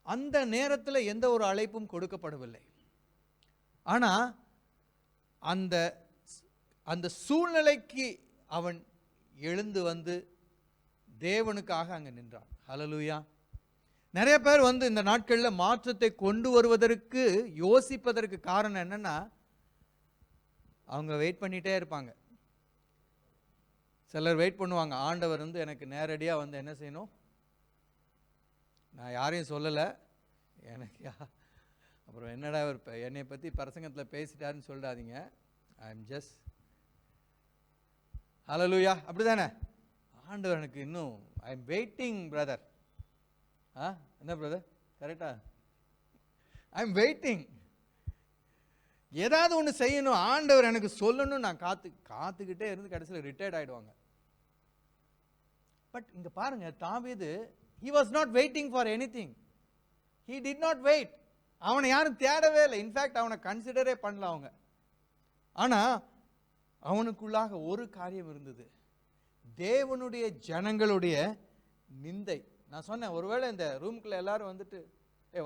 S1: அந்த நேரத்தில் எந்த ஒரு அழைப்பும் கொடுக்கப்படவில்லை. ஆனா அந்த அந்த சூழ்நிலைக்கு அவன் எழுந்து வந்து தேவனுக்காக அங்க நின்றான். ஹல்லேலூயா. நிறைய பேர் இந்த நாட்களில் மாற்றத்தை கொண்டு வருவதற்கு யோசிப்பதற்கு காரணம் என்னன்னா, அவங்க வெயிட் பண்ணிட்டே இருப்பாங்க. சிலர் வெயிட் பண்ணுவாங்க, ஆண்டவர் எனக்கு நேரடியாக என்ன செய்யணும். நான் யாரையும் சொல்லலை, எனக்கு அப்புறம் என்னடா அவர் என்னை பற்றி பிரசங்கத்தில் பேசிட்டாருன்னு சொல்லிடாதீங்க. ஐ எம் ஜஸ்ட் ஹல்லேலூயா. அப்படி தானே? ஆண்டவர் எனக்கு இன்னும் ஐ எம் வெயிட்டிங் பிரதர். என்ன பிரதர், கரெக்டா? I am waiting. ஏதாவது ஒன்று செய்யணும், ஆண்டவர் எனக்கு சொல்லணும், நான் காத்துக்கிட்டே இருந்து கடைசியில் ரிட்டையர்ட் ஆகிடுவாங்க. பட் இங்க பாருங்க, தாவீது he was not waiting for anything. He did not wait. அவனை யாரும் தேடவே இல்லை. இன்ஃபேக்ட் அவனை கன்சிடரே பண்ணல அவங்க. ஆனா அவனுக்குள்ளாக ஒரு காரியம் இருந்தது, தேவனுடைய ஜனங்களுடைய நிந்தை. நான் சொன்னேன், ஒருவேளை இந்த ரூமுக்குள்ள எல்லாரும்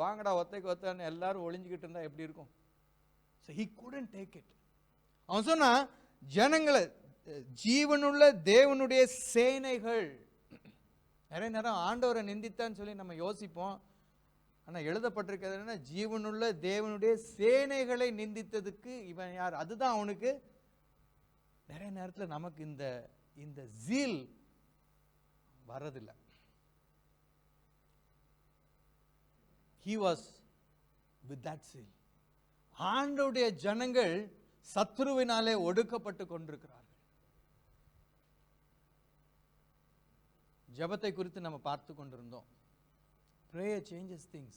S1: வாங்கடா ஒத்தைக்கு ஒத்தான்னு எல்லாரும் ஒளிஞ்சுக்கிட்டு இருந்தா எப்படி இருக்கும்? So he couldn't take it. அவன் சொன்னா, ஜனங்களை, ஜீவனுள்ள தேவனுடைய சேனைகள். நிறைய நேரம் ஆண்டவரை நிந்தித்தான்னு சொல்லி நம்ம யோசிப்போம். ஆனால் எழுதப்பட்டிருக்கிறது என்ன? ஜீவனுள்ள தேவனுடைய சேனைகளை நிந்தித்ததுக்கு இவன் யார்? அதுதான் அவனுக்கு. நிறைய நேரத்தில் நமக்கு இந்த ஜீல் வரதில்லை. He was with that zeal. ஆண்டவருடைய ஜனங்கள் சத்துருவினாலே ஒடுக்கப்பட்டு கொண்டிருக்கிறார்கள். ஜெபத்தை குறித்து நம்ம பார்த்து கொண்டிருந்தோம். Prayer changes things.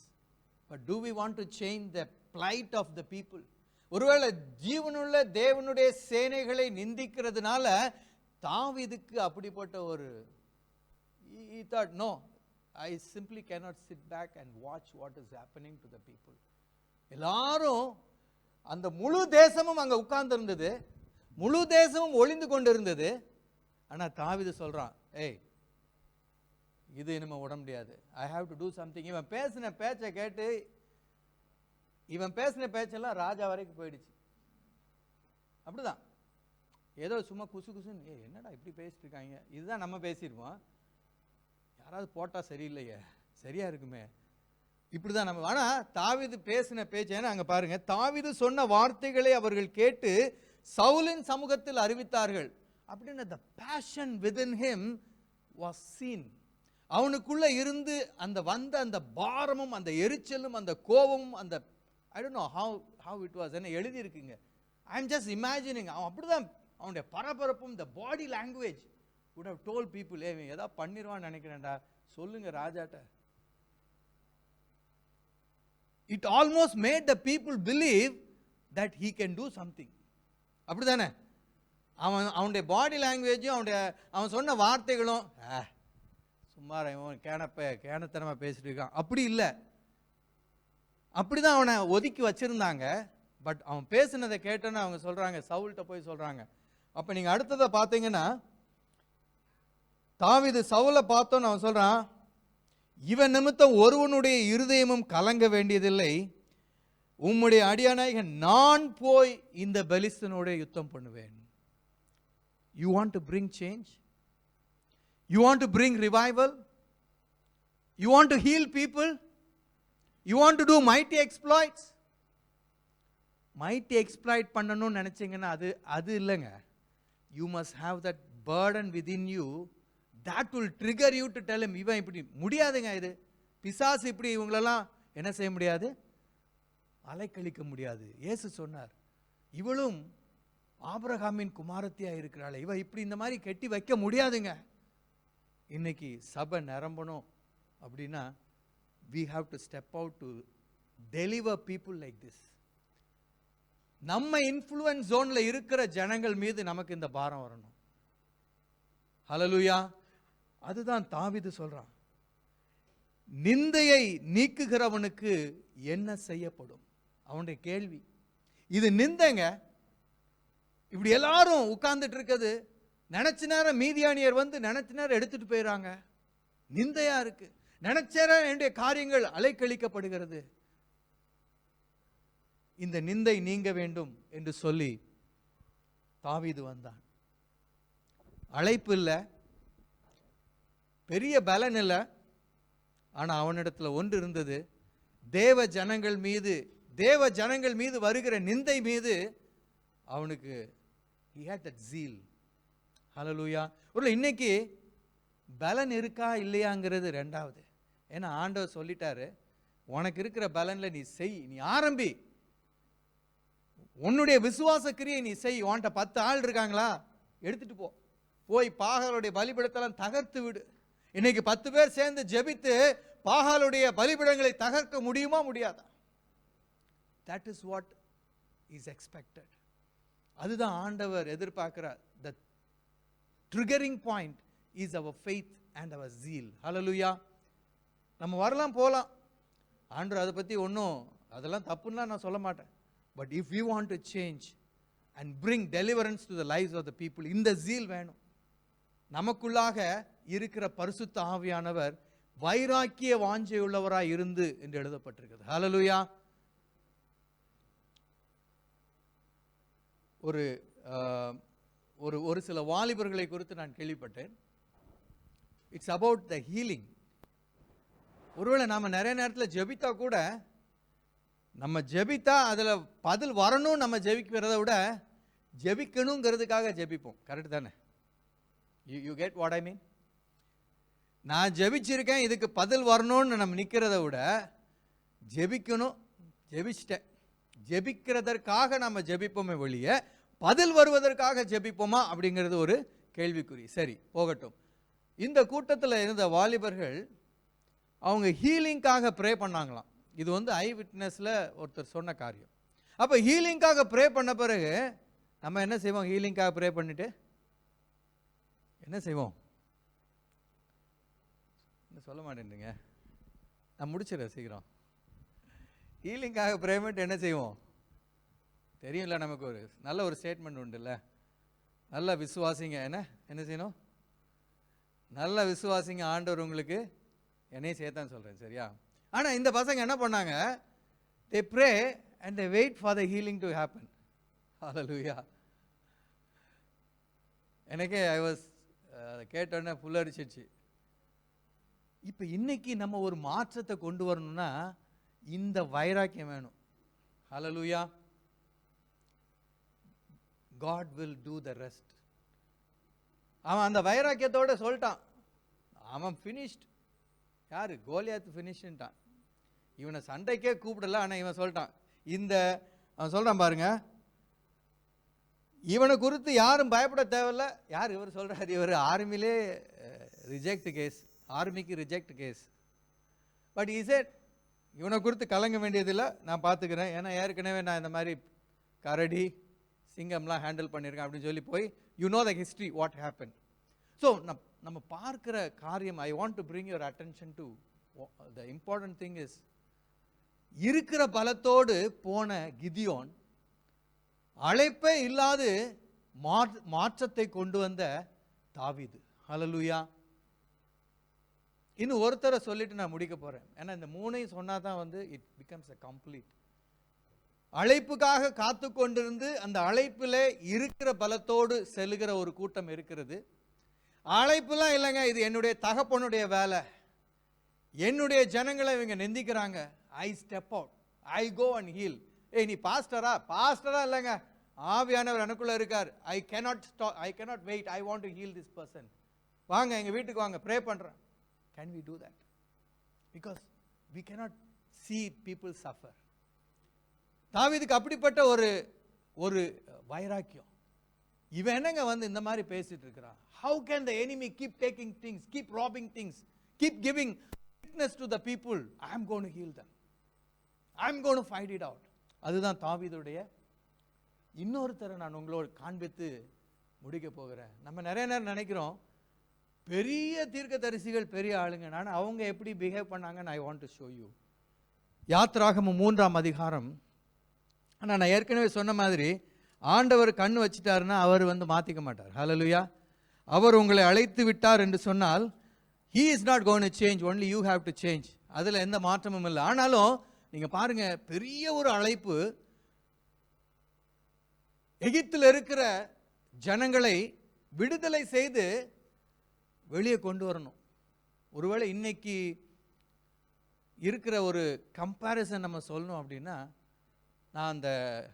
S1: But do we want to change the plight of the people? ஒருவேளை ஜீவனுள்ள தேவனுடைய சேனைகளை நிந்திக்கிறதுனால தாவீதுக்கு அப்படிப்பட்ட ஒரு he thought, no, I simply cannot sit back and watch what is happening to the people. எல்லாரும் அந்த முழு தேசமும் அங்க உட்கார்ந்து இருந்தது, முழு தேசமும் ஒளிந்து கொண்டு இருந்தது. ஆனா தாவீது சொல்றான், ஏய் இது இனிமே விட முடியாது, I have to do something. இவன் பேசின பேச்சை கேட்டு, இவன் பேசின பேச்செல்லாம் ராஜா வரைக்கும் போயிடுச்சு. அப்படிதான் ஏதோ சும்மா குசு குசுன்னு, என்னடா இப்படி பேசிட்டு இருக்காங்க, இதுதான் நம்ம பேசியிருப்போம், யாராவது போட்டா சரியில்லையே, சரியா இருக்குமே, இப்படிதான் நம்ம. ஆனா தாவீது பேசின பேச்சு, ஏன்னா அங்க பாருங்க, தாவீது சொன்ன வார்த்தைகளை அவர்கள் கேட்டு சவுலின் சமூகத்தில் அறிவித்தார்கள் அப்படின்னு. the passion within him was seen. அவனுக்குள்ள இருந்து அந்த வந்த அந்த பாரமும் அந்த எரிச்சலும் அந்த கோபமும் அந்த I don't know how it was. என்ன எழுதி இருக்குங்க, I am just imagining. அவன் அப்படிதான், அவனுடைய பரபரப்பும் the body language would have told people, ஏதாவது பண்ணிடுவான்னு நினைக்கிறேன்டா, சொல்லுங்க ராஜாட்ட. It almost made the people believe that he can do something. அப்படிதானே? அவனுடைய பாடி லாங்குவேஜும் அவன் சொன்ன வார்த்தைகளும், சும்மா இவன் கேனத்தனமா பேசிட்டு இருக்கான், அப்படி இல்லை. அப்படிதான் அவனை ஒதுக்கி வச்சிருந்தாங்க. பட் அவன் பேசினதை கேட்டோன்னு அவங்க சொல்றாங்க, சவுல்கிட்ட போய் சொல்றாங்க. அப்ப நீங்க அடுத்ததை பார்த்தீங்கன்னா, தாவீது சவுலை பார்த்தோன்னு அவன் சொல்றான், இவன் நிமித்தம் ஒருவனுடைய இருதயமும் கலங்க வேண்டியதில்லை, உம்முடைய அடியானாக நான் போய் இந்த பெலிஸ்தனோட யுத்தம் பண்ணுவேன். You want to bring change? You want to bring revival? You want to heal people? You want to do mighty exploits? Mighty exploit பண்ணணும்னு நினைச்சீங்கன்னா அது இல்லைங்க. You must have that burden within you that will trigger you to tell him, இவன் இப்படி முடியாதுங்க, இது பிசாசு இப்படி இவங்களெல்லாம் என்ன செய்ய முடியாது, அலைக்கழிக்க முடியாது. இயேசு சொன்னார், இவளும் ஆபிரகாமின் குமாரத்தியா இருக்கிறாள், இவ இப்படி இந்த மாதிரி கட்டி வைக்க முடியாதுங்க. இன்னைக்கு சபை நிரம்பணும் அப்படின்னா we have to step out to deliver people like this. நம்ம இன்ஃப்ளூயன்ஸ் ஜோன்ல இருக்கிற ஜனங்கள் மீது நமக்கு இந்த பாரம் வரணும். ஹல்லேலூயா. அதுதான் தாவீது சொல்றான், நிந்தையை நீக்குகிறவனுக்கு என்ன செய்யப்படும்? அவனுடைய கேள்வி இது. நிந்தைங்க, இப்படி எல்லாரும் உட்கார்ந்துட்டு இருக்குது, நினைச்ச நேரம் மீதியானியர் வந்து நினைச்ச நேரம் எடுத்துட்டு போயிடறாங்க, நிந்தையா இருக்கு. நினைச்ச நேரம் என்னுடைய காரியங்கள் அலைக்கழிக்கப்படுகிறது. இந்த நிந்தை நீங்க வேண்டும் என்று சொல்லி தாவீது வந்தான். அழைப்பு இல்லை, பெரிய பலன் இல்லை, ஆனா அவனிடத்துல ஒன்று இருந்தது. தேவ ஜனங்கள் மீது வருகிற நிந்தை மீது அவனுக்கு he had that zeal. ஹல்லேலூயா. ஒரு இன்னைக்கு பலன் இருக்கா இல்லையாங்கிறது ரெண்டாவது. ஏன்னா ஆண்டவர் சொல்லிட்டாரு, உனக்கு இருக்கிற பலன்ல நீ செய், நீ ஆரம்பி, உன்னுடைய விசுவாச கிரியை நீ செய். உன்கிட்ட 10 ஆள் இருக்காங்களா, எடுத்துட்டு போய் பாகாலுடைய பலிபீடத்தெல்லாம் தகர்த்து விடு. இன்னைக்கு 10 பேர் சேர்ந்து ஜெபித்து பாகாலுடைய பலிபீடங்களை தகர்க்க முடியுமா, முடியாதா? That is what is expected. அதுதான் ஆண்டவர் எதிர்பார்க்கிறார். The triggering point is our faith and our zeal. Hallelujah. நம்ம வரலாம் போலாம், ஆண்டவர் அதை பத்தி ஒன்றும் அதெல்லாம் தப்புன்னா நான் சொல்ல மாட்டேன். But if we want to change and bring deliverance to the lives of the people, இந்த zeal வேணும். நமக்குள்ளாக இருக்கிற பரிசுத்த ஆவியானவர் வைராக்கிய வாஞ்சையுள்ளவராய் இருந்து என்று எழுதப்பட்டிருக்கிறது. ஹல்லேலூயா. ஒரு சில வாலிபர்களை குறித்து நான் கேள்விப்பட்டேன். It's about the healing. ஒருவேளை நாம நிறைய நேரத்தில் ஜெபித்தா கூட, நம்ம ஜெபித்தா அதில் பதில் வரணும், நம்ம ஜெபிக்கிறத விட ஜெபிக்கணுங்கிறதுக்காக ஜெபிப்போம். கரெக்ட் தானே? யூ கெட் வாட் ஐ மீன்? நான் ஜெபிச்சிருக்கேன், இதுக்கு பதில் வரணும்னு நம்ம நிற்கிறத விட ஜெபிக்கணும், ஜெபிச்சிட்டேன், ஜெபிக்கிறதற்காக நம்ம ஜெபிப்போமே ஒழிய பதில் வருவதற்காக ஜெபிப்போமா அப்படிங்கிறது ஒரு கேள்விக்குறி. சரி, போகட்டும். இந்த கூட்டத்தில் இருந்த வாலிபர்கள் அவங்க ஹீலிங்காக ப்ரே பண்ணாங்களாம். இது வந்து ஐ விட்னஸில் ஒருத்தர் சொன்ன காரியம். அப்போ ஹீலிங்காக ப்ரே பண்ண பிறகு நம்ம என்ன செய்வோம்? ஹீலிங்காக ப்ரே பண்ணிட்டு என்ன செய்வோம்? என்ன சொல்ல மாட்டேன்றீங்க? நான் முடிச்சிடறேன் சீக்கிரம். ஹீலிங்காக ப்ரே பண்ணிட்டு என்ன செய்வோம்? தெரியும்ல, நமக்கு ஒரு நல்ல ஒரு ஸ்டேட்மெண்ட் உண்டுல்ல, நல்ல விசுவாசிங்க. என்ன செய்யணும்? நல்ல விசுவாசிங்க, ஆண்டவர் உங்களுக்கு என்னையும் சேர்த்தான்னு சொல்கிறேன், சரியா? ஆனால் இந்த பசங்க என்ன பண்ணாங்க? they pray and they wait for the healing to happen. Hallelujah. எனக்கே ஐ வாஸ் கேட்டோன்னே புல்லரிச்சிச்சு. இப்போ இன்னைக்கு நம்ம ஒரு மாற்றத்தை கொண்டு வரணும்னா இந்த வைராக்கியம் வேணும். Hallelujah. God will do the rest. அவன் அந்த வைராக்கியத்தோட சொல்லிட்டான், அவன் ஃபினிஷ்ட். யாரு? கோலியாத் ஃபினிஷ்டான். இவனை சண்டைக்கே கூப்பிடல, ஆனால் இவன் சொல்லிட்டான். அவன் சொல்றான் பாருங்க, இவனை குறித்து யாரும் பயப்பட தேவையில்ல. யார் இவர் சொல்றாரு? இவர் ஆர்மிலே ரிஜெக்ட் கேஸ், ஆர்மிக்கு reject case. But he said, இவனை குறித்து கலங்க வேண்டியதில்லை, நான் பார்த்துக்கிறேன். ஏன்னா ஏற்கனவே நான் இந்த மாதிரி கரடி சிங்கம்லாம் ஹேண்டில் பண்ணியிருக்கேன் அப்படின்னு சொல்லி போய், you know the history what happen. So நம்ம பார்க்குற காரியம், I want to bring your attention to the important thing is, இருக்கிற பலத்தோடு போன கிதியோன் அழைப்பே இல்லாது மாற்றத்தை கொண்டு வந்த தாவீது. ஹல்லேலூயா. இன்னும் ஒருத்தரை சொல்லிட்டு நான் முடிக்க போறேன். ஏன்னா இந்த மூணையும் சொன்னா தான் வந்து இட் பிகம்ஸ் a complete. அழைப்புக்காக காத்து கொண்டிருந்து அந்த அழைப்பில் இருக்கிற பலத்தோடு செல்லுகிற ஒரு கூட்டம் இருக்கிறது. அழைப்புலாம் இல்லைங்க, இது என்னுடைய தகப்பனுடைய வேலை, என்னுடைய ஜனங்களை இவங்க நிந்திக்கிறாங்க, I step out, I go and heal. ஏய், நீ பாஸ்டரா இல்லைங்க, ஆவியானவர் எனக்குள்ள இருக்கார். ஐ cannot wait, I want to heal this person. வாங்க எங்க வீட்டுக்கு வாங்க, ப்ரே பண்றேன். Can we do that? Because we cannot see people suffer. தாவீதுக்கு அப்படிப்பட்ட ஒரு வைராக்கியம். இவன் என்னங்க வந்து இந்த மாதிரி பேசிட்டு இருக்கிறான்? How can the enemy keep taking things, keep robbing things, keep giving witness to the people? I am going to heal them, I am going to fight it out. அதுதான் தாவீதுடைய. இன்னொருத்தரை நான் உங்களோட காண்பித்து முடிக்க போகிறேன். நம்ம நிறைய நேரம் நினைக்கிறோம் பெரிய தீர்க்கதரிசிகள் பெரிய ஆளுங்க, நான் அவங்க எப்படி பிஹேவ் பண்ணாங்கன்னு I want to show you. யாத்ராகமம் 3ஆம் அதிகாரம். ஆனால் நான் ஏற்கனவே சொன்ன மாதிரி ஆண்டவர் கண்ணு வச்சிட்டாருன்னா அவர் வந்து மாற்றிக்க மாட்டார். ஹல்லேலூயா. அவர் உங்களை அழைத்து விட்டார் என்று சொன்னால் he is not going to change, only you have to change. அதில் எந்த மாற்றமும் இல்லை. ஆனாலும் நீங்கள் பாருங்க, பெரிய ஒரு அழைப்பு, எகிப்தில் இருக்கிற ஜனங்களை விடுதலை செய்து வெளியே கொண்டு வரணும். ஒருவேளை இன்னைக்கு இருக்கிற ஒரு கம்பேரிசன் நம்ம சொல்லணும் அப்படின்னா, நான் அந்த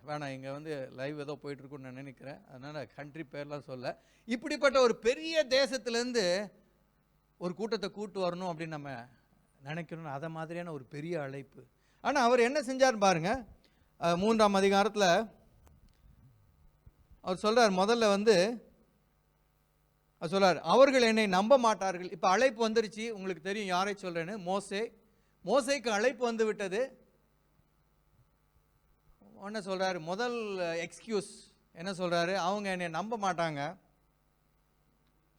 S1: வேணாம், இங்கே வந்து லைவ் ஏதோ போயிட்டுருக்குன்னு நான் நினைக்கிறேன், அதனால் கண்ட்ரி பேர்லாம் சொல்ல, இப்படிப்பட்ட ஒரு பெரிய தேசத்துலேருந்து ஒரு கூட்டத்தை கூட்டு வரணும் அப்படின்னு நம்ம நினைக்கணும். அதை மாதிரியான ஒரு பெரிய அழைப்பு. ஆனால் அவர் என்ன செஞ்சார் பாருங்க, 3ஆம் அதிகாரத்தில் அவர் சொல்கிறார், முதல்ல வந்து அவர் சொல்கிறார், அவர்கள் என்னை நம்ப மாட்டார்கள். இப்போ அழைப்பு வந்துருச்சு, உங்களுக்கு தெரியும் யாரை சொல்கிறேன்னு, மோசேக்கு அழைப்பு வந்து விட்டது. என்ன சொல்கிறாரு? முதல் எக்ஸ்கியூஸ் என்ன சொல்கிறாரு? அவங்க என்னை நம்ப மாட்டாங்க,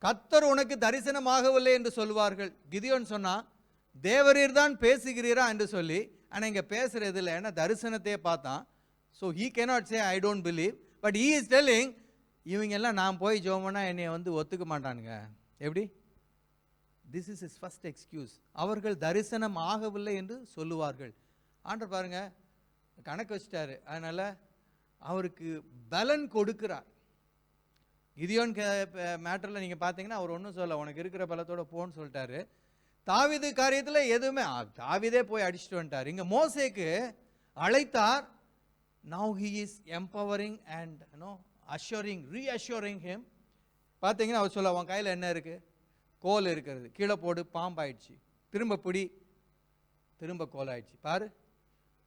S1: கர்த்தர் உனக்கு தரிசனமாகவில்லை என்று சொல்வார்கள். கிதியோன் சொன்னா, தேவரீர் தான் பேசுகிறீரா என்று சொல்லி, ஆனால் இங்கே பேசுகிறது இல்லை, ஏன்னா தரிசனத்தையே பார்த்தான். So he cannot say I don't believe, but he is telling, இவங்க எல்லாம் நான் போய் ஜோமனா என்னை வந்து ஒத்துக்க மாட்டானுங்க. எப்படி? This is is first excuse. அவர்கள் தரிசனம் ஆகவில்லை என்று சொல்லுவார்கள். ஆண்டவர் பாருங்க கணக்கு வச்சிட்டாரு, அதனால அவருக்கு பலன் கொடுக்கிறார். கிதியோன் மேட்டரில் நீங்கள் பார்த்தீங்கன்னா அவர் ஒன்றும் சொல்ல, உனக்கு இருக்கிற பலத்தோட போன்னு சொல்லிட்டாரு. தாவீது காரியத்தில் எதுவுமே, தாவீதே போய் அடிச்சுட்டு வந்துட்டார். இங்கே மோசேக்கு அழைத்தார். now he is empowering and assuring, reassuring him. பார்த்தீங்கன்னா அவர் சொல்ல, உன் கையில் என்ன இருக்குது? கோல் இருக்கிறது, கீழே போடு, பாம்பாயிடுச்சு, திரும்ப பிடி, திரும்ப கோல் ஆயிடுச்சு, பாரு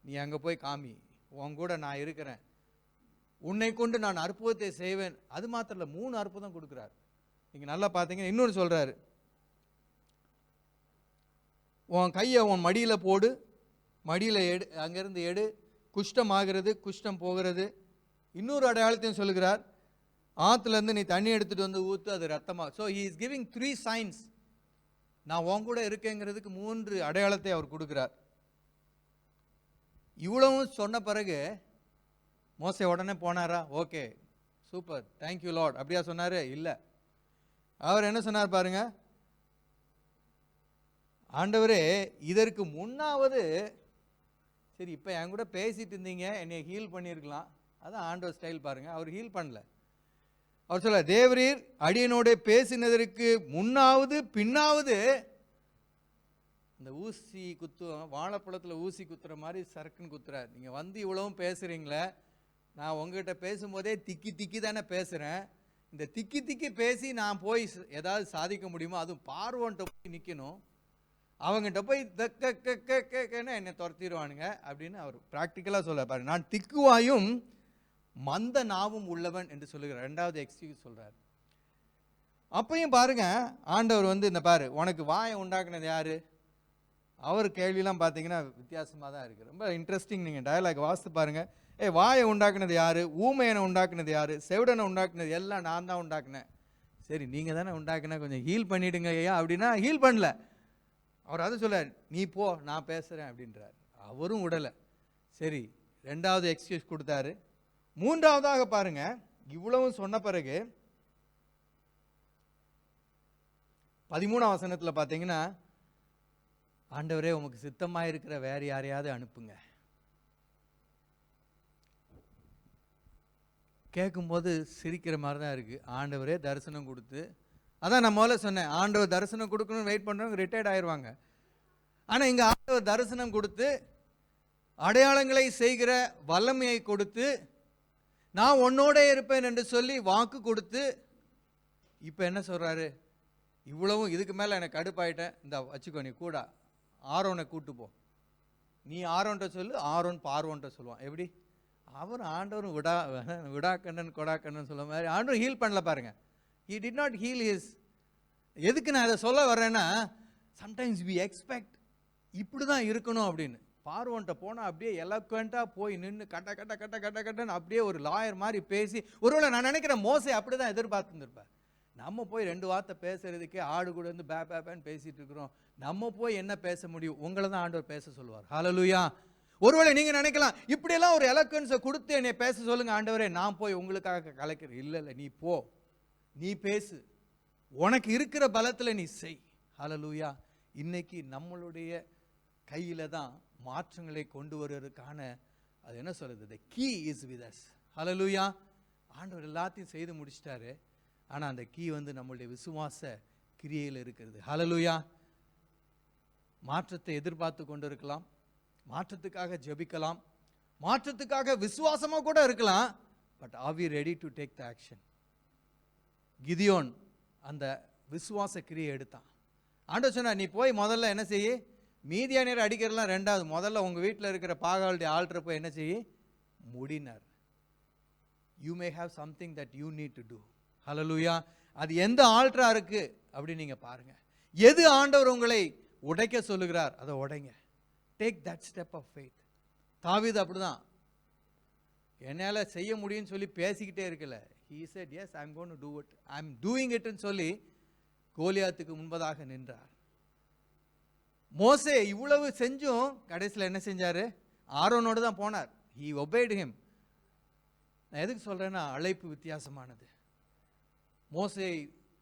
S1: நீ அங்கே போய் காமி, உன் கூட நான் இருக்கிறேன், உன்னை கொண்டு நான் அற்புதத்தை செய்வேன். அது மாத்திரம் இல்லை, 3 அற்புதம் கொடுக்குறார். நீங்க நல்லா பார்த்தீங்கன்னா இன்னொன்று சொல்றாரு, உன் கையை உன் மடியில போடு, மடியில எடு, அங்கிருந்து எடு, குஷ்டம் ஆகிறது, குஷ்டம் போகிறது. இன்னொரு அடையாளத்தையும் சொல்லுகிறார், ஆத்துல இருந்து நீ தண்ணி எடுத்துட்டு வந்து ஊத்து, அது ரத்தமா. So he is giving 3 science. நான் உன் கூட இருக்கேங்கிறதுக்கு 3 அடையாளத்தை அவர் கொடுக்கிறார். இவ்வளவும் சொன்ன பிறகு மோசே உடனே போனாரா? ஓகே சூப்பர், தேங்க்யூ லார்ட் அப்படியா சொன்னாரு? இல்லை. அவர் என்ன சொன்னார் பாருங்க, ஆண்டவரே இதற்கு முன்னாவது சரி இப்போ என் கூட பேசிட்டு இருந்தீங்க, என்னை ஹீல் பண்ணியிருக்கலாம். அதான் ஆண்டவர் ஸ்டைல் பாருங்க. அவர் ஹீல் பண்ணல. அவர் சொல்ல, தேவரீர் அடியனோட பேசினதற்கு முன்னாவது பின்னாவது இந்த ஊசி குத்தும், வாழைப்பழத்தில் ஊசி குத்துற மாதிரி சரக்குன்னு குத்துறார். நீங்கள் வந்து இவ்வளவும் பேசுகிறீங்களே, நான் உங்ககிட்ட பேசும்போதே திக்கி திக்கி தானே பேசுகிறேன். இந்த திக்கி திக்கி பேசி நான் போய் ஏதாவது சாதிக்க முடியுமோ? அதுவும் பார்வோன்ட்ட போய் நிற்கணும், அவங்ககிட்ட போய் தக்கன்னு என்னை துரத்திடுவானுங்க அப்படின்னு அவர் ப்ராக்டிக்கலாக சொல்ல பாருங்க. நான் திக்குவாயும் மந்த நாவும் உள்ளவன் என்று சொல்லுகிறார். 2வது எக்ஸ்கியூஸ் சொல்கிறார். அப்பையும் பாருங்க, ஆண்டவர் வந்து இந்த பாரு, உனக்கு வாயை உண்டாக்குனது யாரு? அவர் கேள்வியெல்லாம் பார்த்தீங்கன்னா வித்தியாசமாக தான் இருக்குது. ரொம்ப இன்ட்ரெஸ்டிங். நீங்கள் டயலாக் வாசித்து பாருங்க. வாயை உண்டாக்குனது யாரு? ஊமையனை உண்டாக்குனது யாரு? செவிடனை உண்டாக்குனது எல்லாம் நான் தான் உண்டாக்குனேன். சரி நீங்கள் தானே உண்டாக்குனேன், கொஞ்சம் ஹீல் பண்ணிவிடுங்க ஐயா அப்படின்னா ஹீல் பண்ணல. அவர் அது சொல்ல, நீ போ நான் பேசுகிறேன் அப்படின்றார். அவரும் விடலை. சரி 2வது எக்ஸ்கியூஸ் கொடுத்தாரு. 3வதாக பாருங்க, இவ்வளவும் சொன்ன பிறகு 13ஆம் வசனத்தில் பார்த்தீங்கன்னா, ஆண்டவரே உமக்கு சித்தமாக இருக்கிற வேற யாரையாவது அனுப்புங்க. கேட்கும்போது சிரிக்கிற மாதிரி தான் இருக்குது. ஆண்டவரே தரிசனம் கொடுத்து, அதான் நான் முதல்ல சொன்னேன், ஆண்டவர் தரிசனம் கொடுக்கணும்னு வெயிட் பண்ணுறவங்க ரிட்டையர்ட் ஆயிடுவாங்க. ஆனால் இங்கே ஆண்டவர் தரிசனம் கொடுத்து, அடையாளங்களை செய்கிற வல்லமையை கொடுத்து, நான் உன்னோட இருப்பேன் என்று சொல்லி வாக்கு கொடுத்து, இப்போ என்ன சொல்கிறாரு? இவ்வளவும் இதுக்கு மேலே எனக்கு கடுப்பாயிட்டேன், இந்த வச்சுக்கோ நீ கூட ஆரோனை கூட்டு போ. நீ ஆரோன்ட்ட சொல்லு, ஆரோன் பார்வோன்ட்ட சொல்லுவான். எப்படி? அவர் ஆண்டவரும் விடாக்கண்ணன் கொடாக்கண்ணன் சொல்ல மாதிரி ஆண்டவர் ஹீல் பண்ணல பாருங்க. He did not heal his. எதுக்கு நான் அதை சொல்ல வர்றேன்னா, சம்டைம்ஸ் we expect இப்படி தான் இருக்கணும் அப்படின்னு. பார்வோன்ட்ட போனால் அப்படியே எலக்வெண்ட்டாக போய் நின்று கட்ட கட்ட கட்ட கட்ட கட்டன்னு அப்படியே ஒரு லாயர் மாதிரி பேசி, ஒருவேளை நான் நினைக்கிறேன் மோசே அப்படி தான் எதிர்பார்த்துருப்பேன். நம்ம போய் 2 வார்த்தை பேசுறதுக்கே ஆடு கூட இருந்து பேன்னு பேசிட்டு இருக்கிறோம். நம்ம போய் என்ன பேச முடியும்? உங்களை தான் ஆண்டவர் பேச சொல்லுவார். ஹல்லேலூயா. ஒருவேளை நீங்க நினைக்கலாம், இப்படியெல்லாம் ஒரு எலக்வன்ஸை கொடுத்து என்னை பேச சொல்லுங்க ஆண்டவரே, நான் போய் உங்களுக்காக கலைக்கிறேன். இல்லை, நீ போ, நீ பேசு, உனக்கு இருக்கிற பலத்தில் நீ செய். ஹல்லேலூயா. இன்னைக்கு நம்மளுடைய கையில தான் மாற்றங்களை கொண்டு வருவதற்கான, அது என்ன சொல்றது, the key is with us. ஹல்லேலூயா. ஆண்டவர் எல்லாத்தையும் செய்து முடிச்சிட்டாரு. ஆனால் அந்த கீ வந்து நம்மளுடைய விசுவாச கிரியையில் இருக்கிறது. ஹல்லேலூயா. மாற்றத்தை எதிர்பார்த்து கொண்டு இருக்கலாம், மாற்றத்துக்காக ஜெபிக்கலாம், மாற்றத்துக்காக விசுவாசமாக கூட இருக்கலாம். But are we ready to take the action? Gideon அந்த விசுவாச கிரியை எடுத்தான். ஆண்டவர் சொன்னார், நீ போய் முதல்ல என்ன செய்ய, மீதியானியர் அடிக்கிறலாம் 2வது, முதல்ல உங்கள் வீட்டில் இருக்கிற பாகாளுடைய ஆல்டரை போய் என்ன செய்ய முடினார். You may have something that you need to do. ஹல்லேலூயா. அது எந்த ஆல்டரா இருக்கு அப்படின்னு நீங்க பாருங்க. எது ஆண்டவர் உங்களை உடைக்க சொல்லுகிறார் அதை உடைங்க. Take that step of faith. தாவீது அப்படிதான், என்னால் செய்ய முடியும்னு சொல்லி பேசிக்கிட்டே இருக்கல. He said, yes, I'm going to do it. I'm doing it ன்னு சொல்லி கோலியாத்துக்கு முன்பதாக நின்றார். மோசே இவ்வளவு செஞ்சும் கடைசியில் என்ன செஞ்சாரு? ஆரோனோடு தான் போனார். He obeyed him. நான் எதுக்கு சொல்றேன்னா, அழைப்பு வித்தியாசமானது. மோசே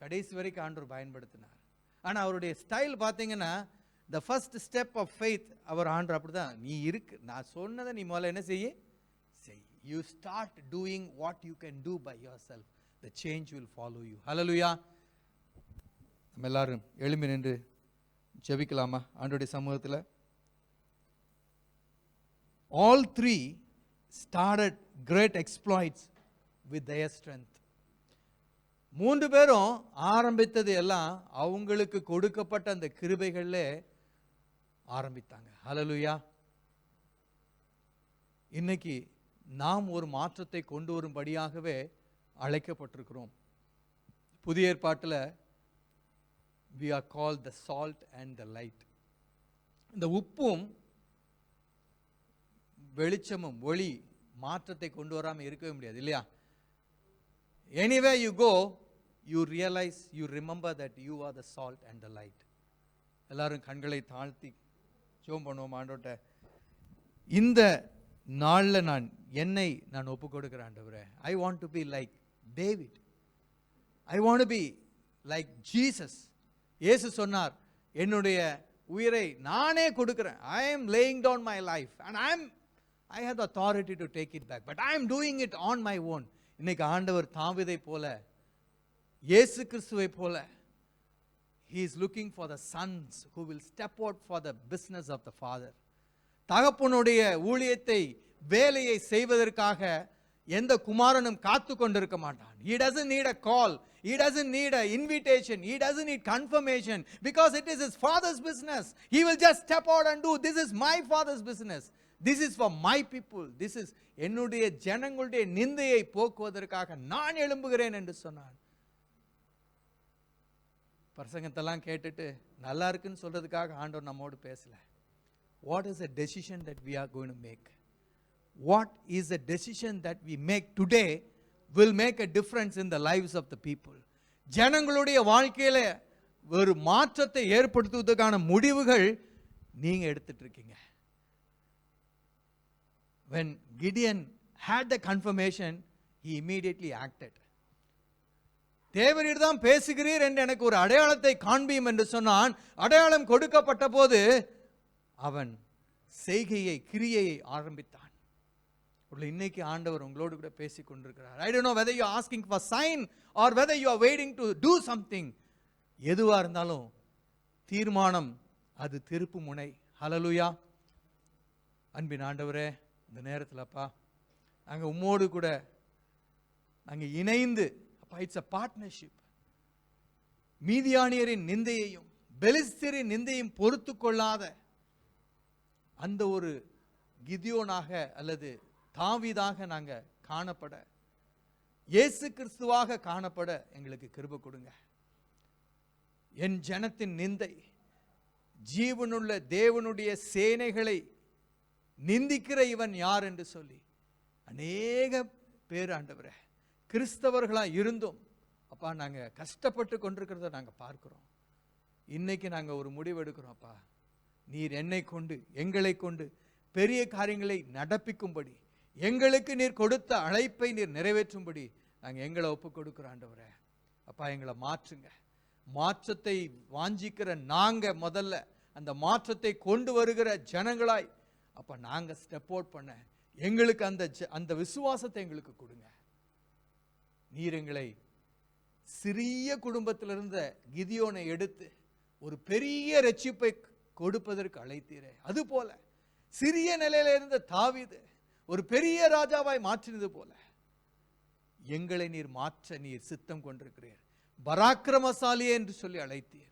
S1: கடைசி வரைக்கும் ஆண்டவர் பயன்படுத்தினார். ஆனால் அவருடைய ஸ்டைல் பார்த்தீங்கன்னா, the first step of faith அவர் ஆண்டவர் அப்படிதான், நீ இருக்கு, நான் சொன்னதை நீ முதல்ல என்ன செய்ய செய். You start doing what you can do by yourself, the change will follow you. Hallelujah. நம்ம எல்லாரும் எழும்பி நின்று ஜெபிக்கலாமா ஆண்டவருடைய சமூகத்தில்? All 3 started great exploits with their strength. 3 பேரும் ஆரம்பித்தது எல்லாம் அவங்களுக்கு கொடுக்கப்பட்ட அந்த கிருபைகளில் ஆரம்பித்தாங்க. ஹல்லேலூயா. இன்னைக்கு நாம் ஒரு மாற்றத்தை கொண்டு வரும்படியாகவே அழைக்கப்பட்டிருக்கிறோம். புதிய ஏற்பாட்டில் we are called the salt and the light. இந்த உப்பும் வெளிச்சமும் ஒளி மாற்றத்தை கொண்டு வராமல் இருக்கவே முடியாது இல்லையா? Anywhere you go, you realize, you remember that you are the salt and the light. எல்லாரும் கண்களை தாழ்த்தி ஜெபம் பண்ணுவோம். ஆண்டவர்ட்ட இந்த நாளில் என்னை ஒப்பு கொடுக்கிறேன் ஆண்டவரே. I want to be like David. I want to be like Jesus. இயேசு சொன்னார், என்னுடைய உயிரை நானே கொடுக்கிறேன். I am laying down my life and I have the authority to take it back, but I am doing it on my own. இன்னைக்கு ஆண்டவர் தாவீதை போல, இயேசு கிறிஸ்துவை போல, he is looking for the sons who will step out for the business of the father. தகப்பனுடைய ஊழியத்தை, வேலையை செய்வதற்காக எந்த குமாரனும் காத்து கொண்டிருக்க மாட்டான். He doesn't need a call, he doesn't need an invitation, he doesn't need confirmation, because it is his father's business. He will just step out and do, this is my father's business, this is for my people, this is என்னுடைய ஜனங்களுடைய நிந்தையை போக்குவதற்காக நான் எழும்புகிறேன் என்று சொன்னான். பிரசங்கத்தெல்லாம் கேட்டுட்டு நல்லா இருக்குன்னு சொல்றதுக்காக ஆண்டவர் நம்மோடு பேசல. What is the decision that we are going to make? What is the decision that we make today will make a difference in the lives of the people. ஜனங்களுடைய வாழ்க்கையில ஒரு மாற்றத்தை ஏற்படுத்துவதற்கான முடிவுகள் நீங்க எடுத்துட்டு இருக்கீங்க. When Gideon had the confirmation, he immediately acted. தேவரீர்தான் பேசுகிறீர் என்று எனக்கு ஒரு அடையாளத்தை காண்பியும் என்று சொன்னான். அடையாளம் கொடுக்கப்பட்ட போது அவன் செய்கையை, கிரியையை ஆரம்பித்தான். இன்னைக்கு ஆண்டவர் உங்களோடு கூட பேசிக் கொண்டிருக்கிறார். I don't know whether you are asking for sign or whether you are waiting to do something. எதுவா இருந்தாலும் தீர்மானம் அது திருப்பு முனை. ஹல்லேலூயா. அன்பின் ஆண்டவரே, இந்த நேரத்தில் அப்பா நாங்கள் உம்மோடு கூட நாங்கள் இணைந்து அப்பா, இட்ஸ் அ பார்ட்னர்ஷிப். மீதியானியரின் நிந்தையையும் பெலிஸ்தரின் நிந்தையும் பொறுத்து கொள்ளாத அந்த ஒரு கிதியோனாக அல்லது தாவீதாக நாங்கள் காணப்பட, இயேசு கிறிஸ்துவாக காணப்பட எங்களுக்கு கிருபை கொடுங்க. என் ஜனத்தின் நிந்தை ஜீவனுள்ள தேவனுடைய சேனைகளை நிந்திக்கிற இவன் யார் என்று சொல்லி அநேக பேர் ஆண்டவரே கிறிஸ்தவர்களாக இருந்தும் அப்பா நாங்கள் கஷ்டப்பட்டு கொண்டிருக்கிறத நாங்கள் பார்க்கிறோம். இன்னைக்கு நாங்கள் ஒரு முடிவு எடுக்கிறோம். அப்பா, நீர் என்னை கொண்டு, எங்களை கொண்டு பெரிய காரியங்களை நடப்பிக்கும்படி, எங்களுக்கு நீர் கொடுத்த அழைப்பை நீர் நிறைவேற்றும்படி நாங்கள் எங்களை ஒப்பு கொடுக்கிறோம் ஆண்டவரே. அப்பா, எங்களை மாற்றுங்க. மாற்றத்தை வாஞ்சிக்கிற நாங்கள் முதல்ல அந்த மாற்றத்தை கொண்டு வருகிற ஜனங்களாய் அப்பா நாங்கள் ஸ்டெப் அவுட் பண்ண எங்களுக்கு அந்த விசுவாசத்தை எங்களுக்கு கொடுங்க. நீர் எங்களை சிறிய குடும்பத்திலிருந்த கிதியோனை எடுத்து ஒரு பெரிய ரட்சிப்பை கொடுப்பதற்கு அழைத்தீரே, அதுபோல சிறிய நிலையில இருந்த தாவீது ஒரு பெரிய ராஜாவாய் மாற்றினது போல எங்களை நீர் மாற்ற நீர் சித்தம் கொண்டிருக்கிறீர். பராக்கிரமசாலியே என்று சொல்லி அழைத்தீர்.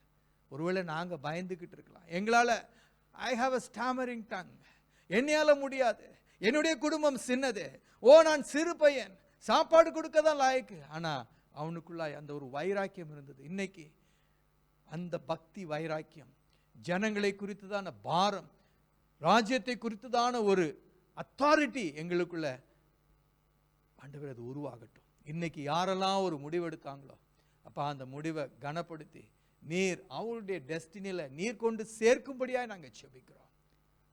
S1: ஒருவேளை நாங்கள் பயந்துகிட்டு இருக்கலாம். எங்களால் I have a stammering tongue, என்னையால முடியாது, என்னுடைய குடும்பம் சின்னது, நான் சிறு பையன், சாப்பாடு கொடுக்க தான் லாயக்கு. ஆனால் அவனுக்குள்ளாய் அந்த ஒரு வைராக்கியம் இருந்தது. இன்னைக்கு அந்த பக்தி வைராக்கியம், ஜனங்களை குறித்துதான பாரம், ராஜ்யத்தை குறித்துதான ஒரு அத்தாரிட்டி எங்களுக்குள்ள ஆண்டவர் அது உருவாகட்டும். இன்னைக்கு யாரெல்லாம் ஒரு முடிவு எடுத்தாங்களோ அப்பா, அந்த முடிவை கனப்படுத்தி நீர் அவருடைய டெஸ்டினியில நீர் கொண்டு சேர்க்கும்படியாய் நாங்கள் ஜெபிக்கிறோம்.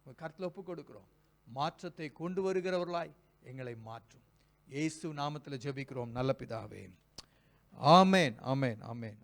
S1: உங்கள் கருத்தில் ஒப்பு கொடுக்கிறோம். மாற்றத்தை கொண்டு வருகிறவர்களாய் எங்களை மாற்றும். இயேசு நாமத்தில் ஜெபிக்கிறோம் நல்ல பிதாவே. ஆமென், ஆமென், ஆமென்.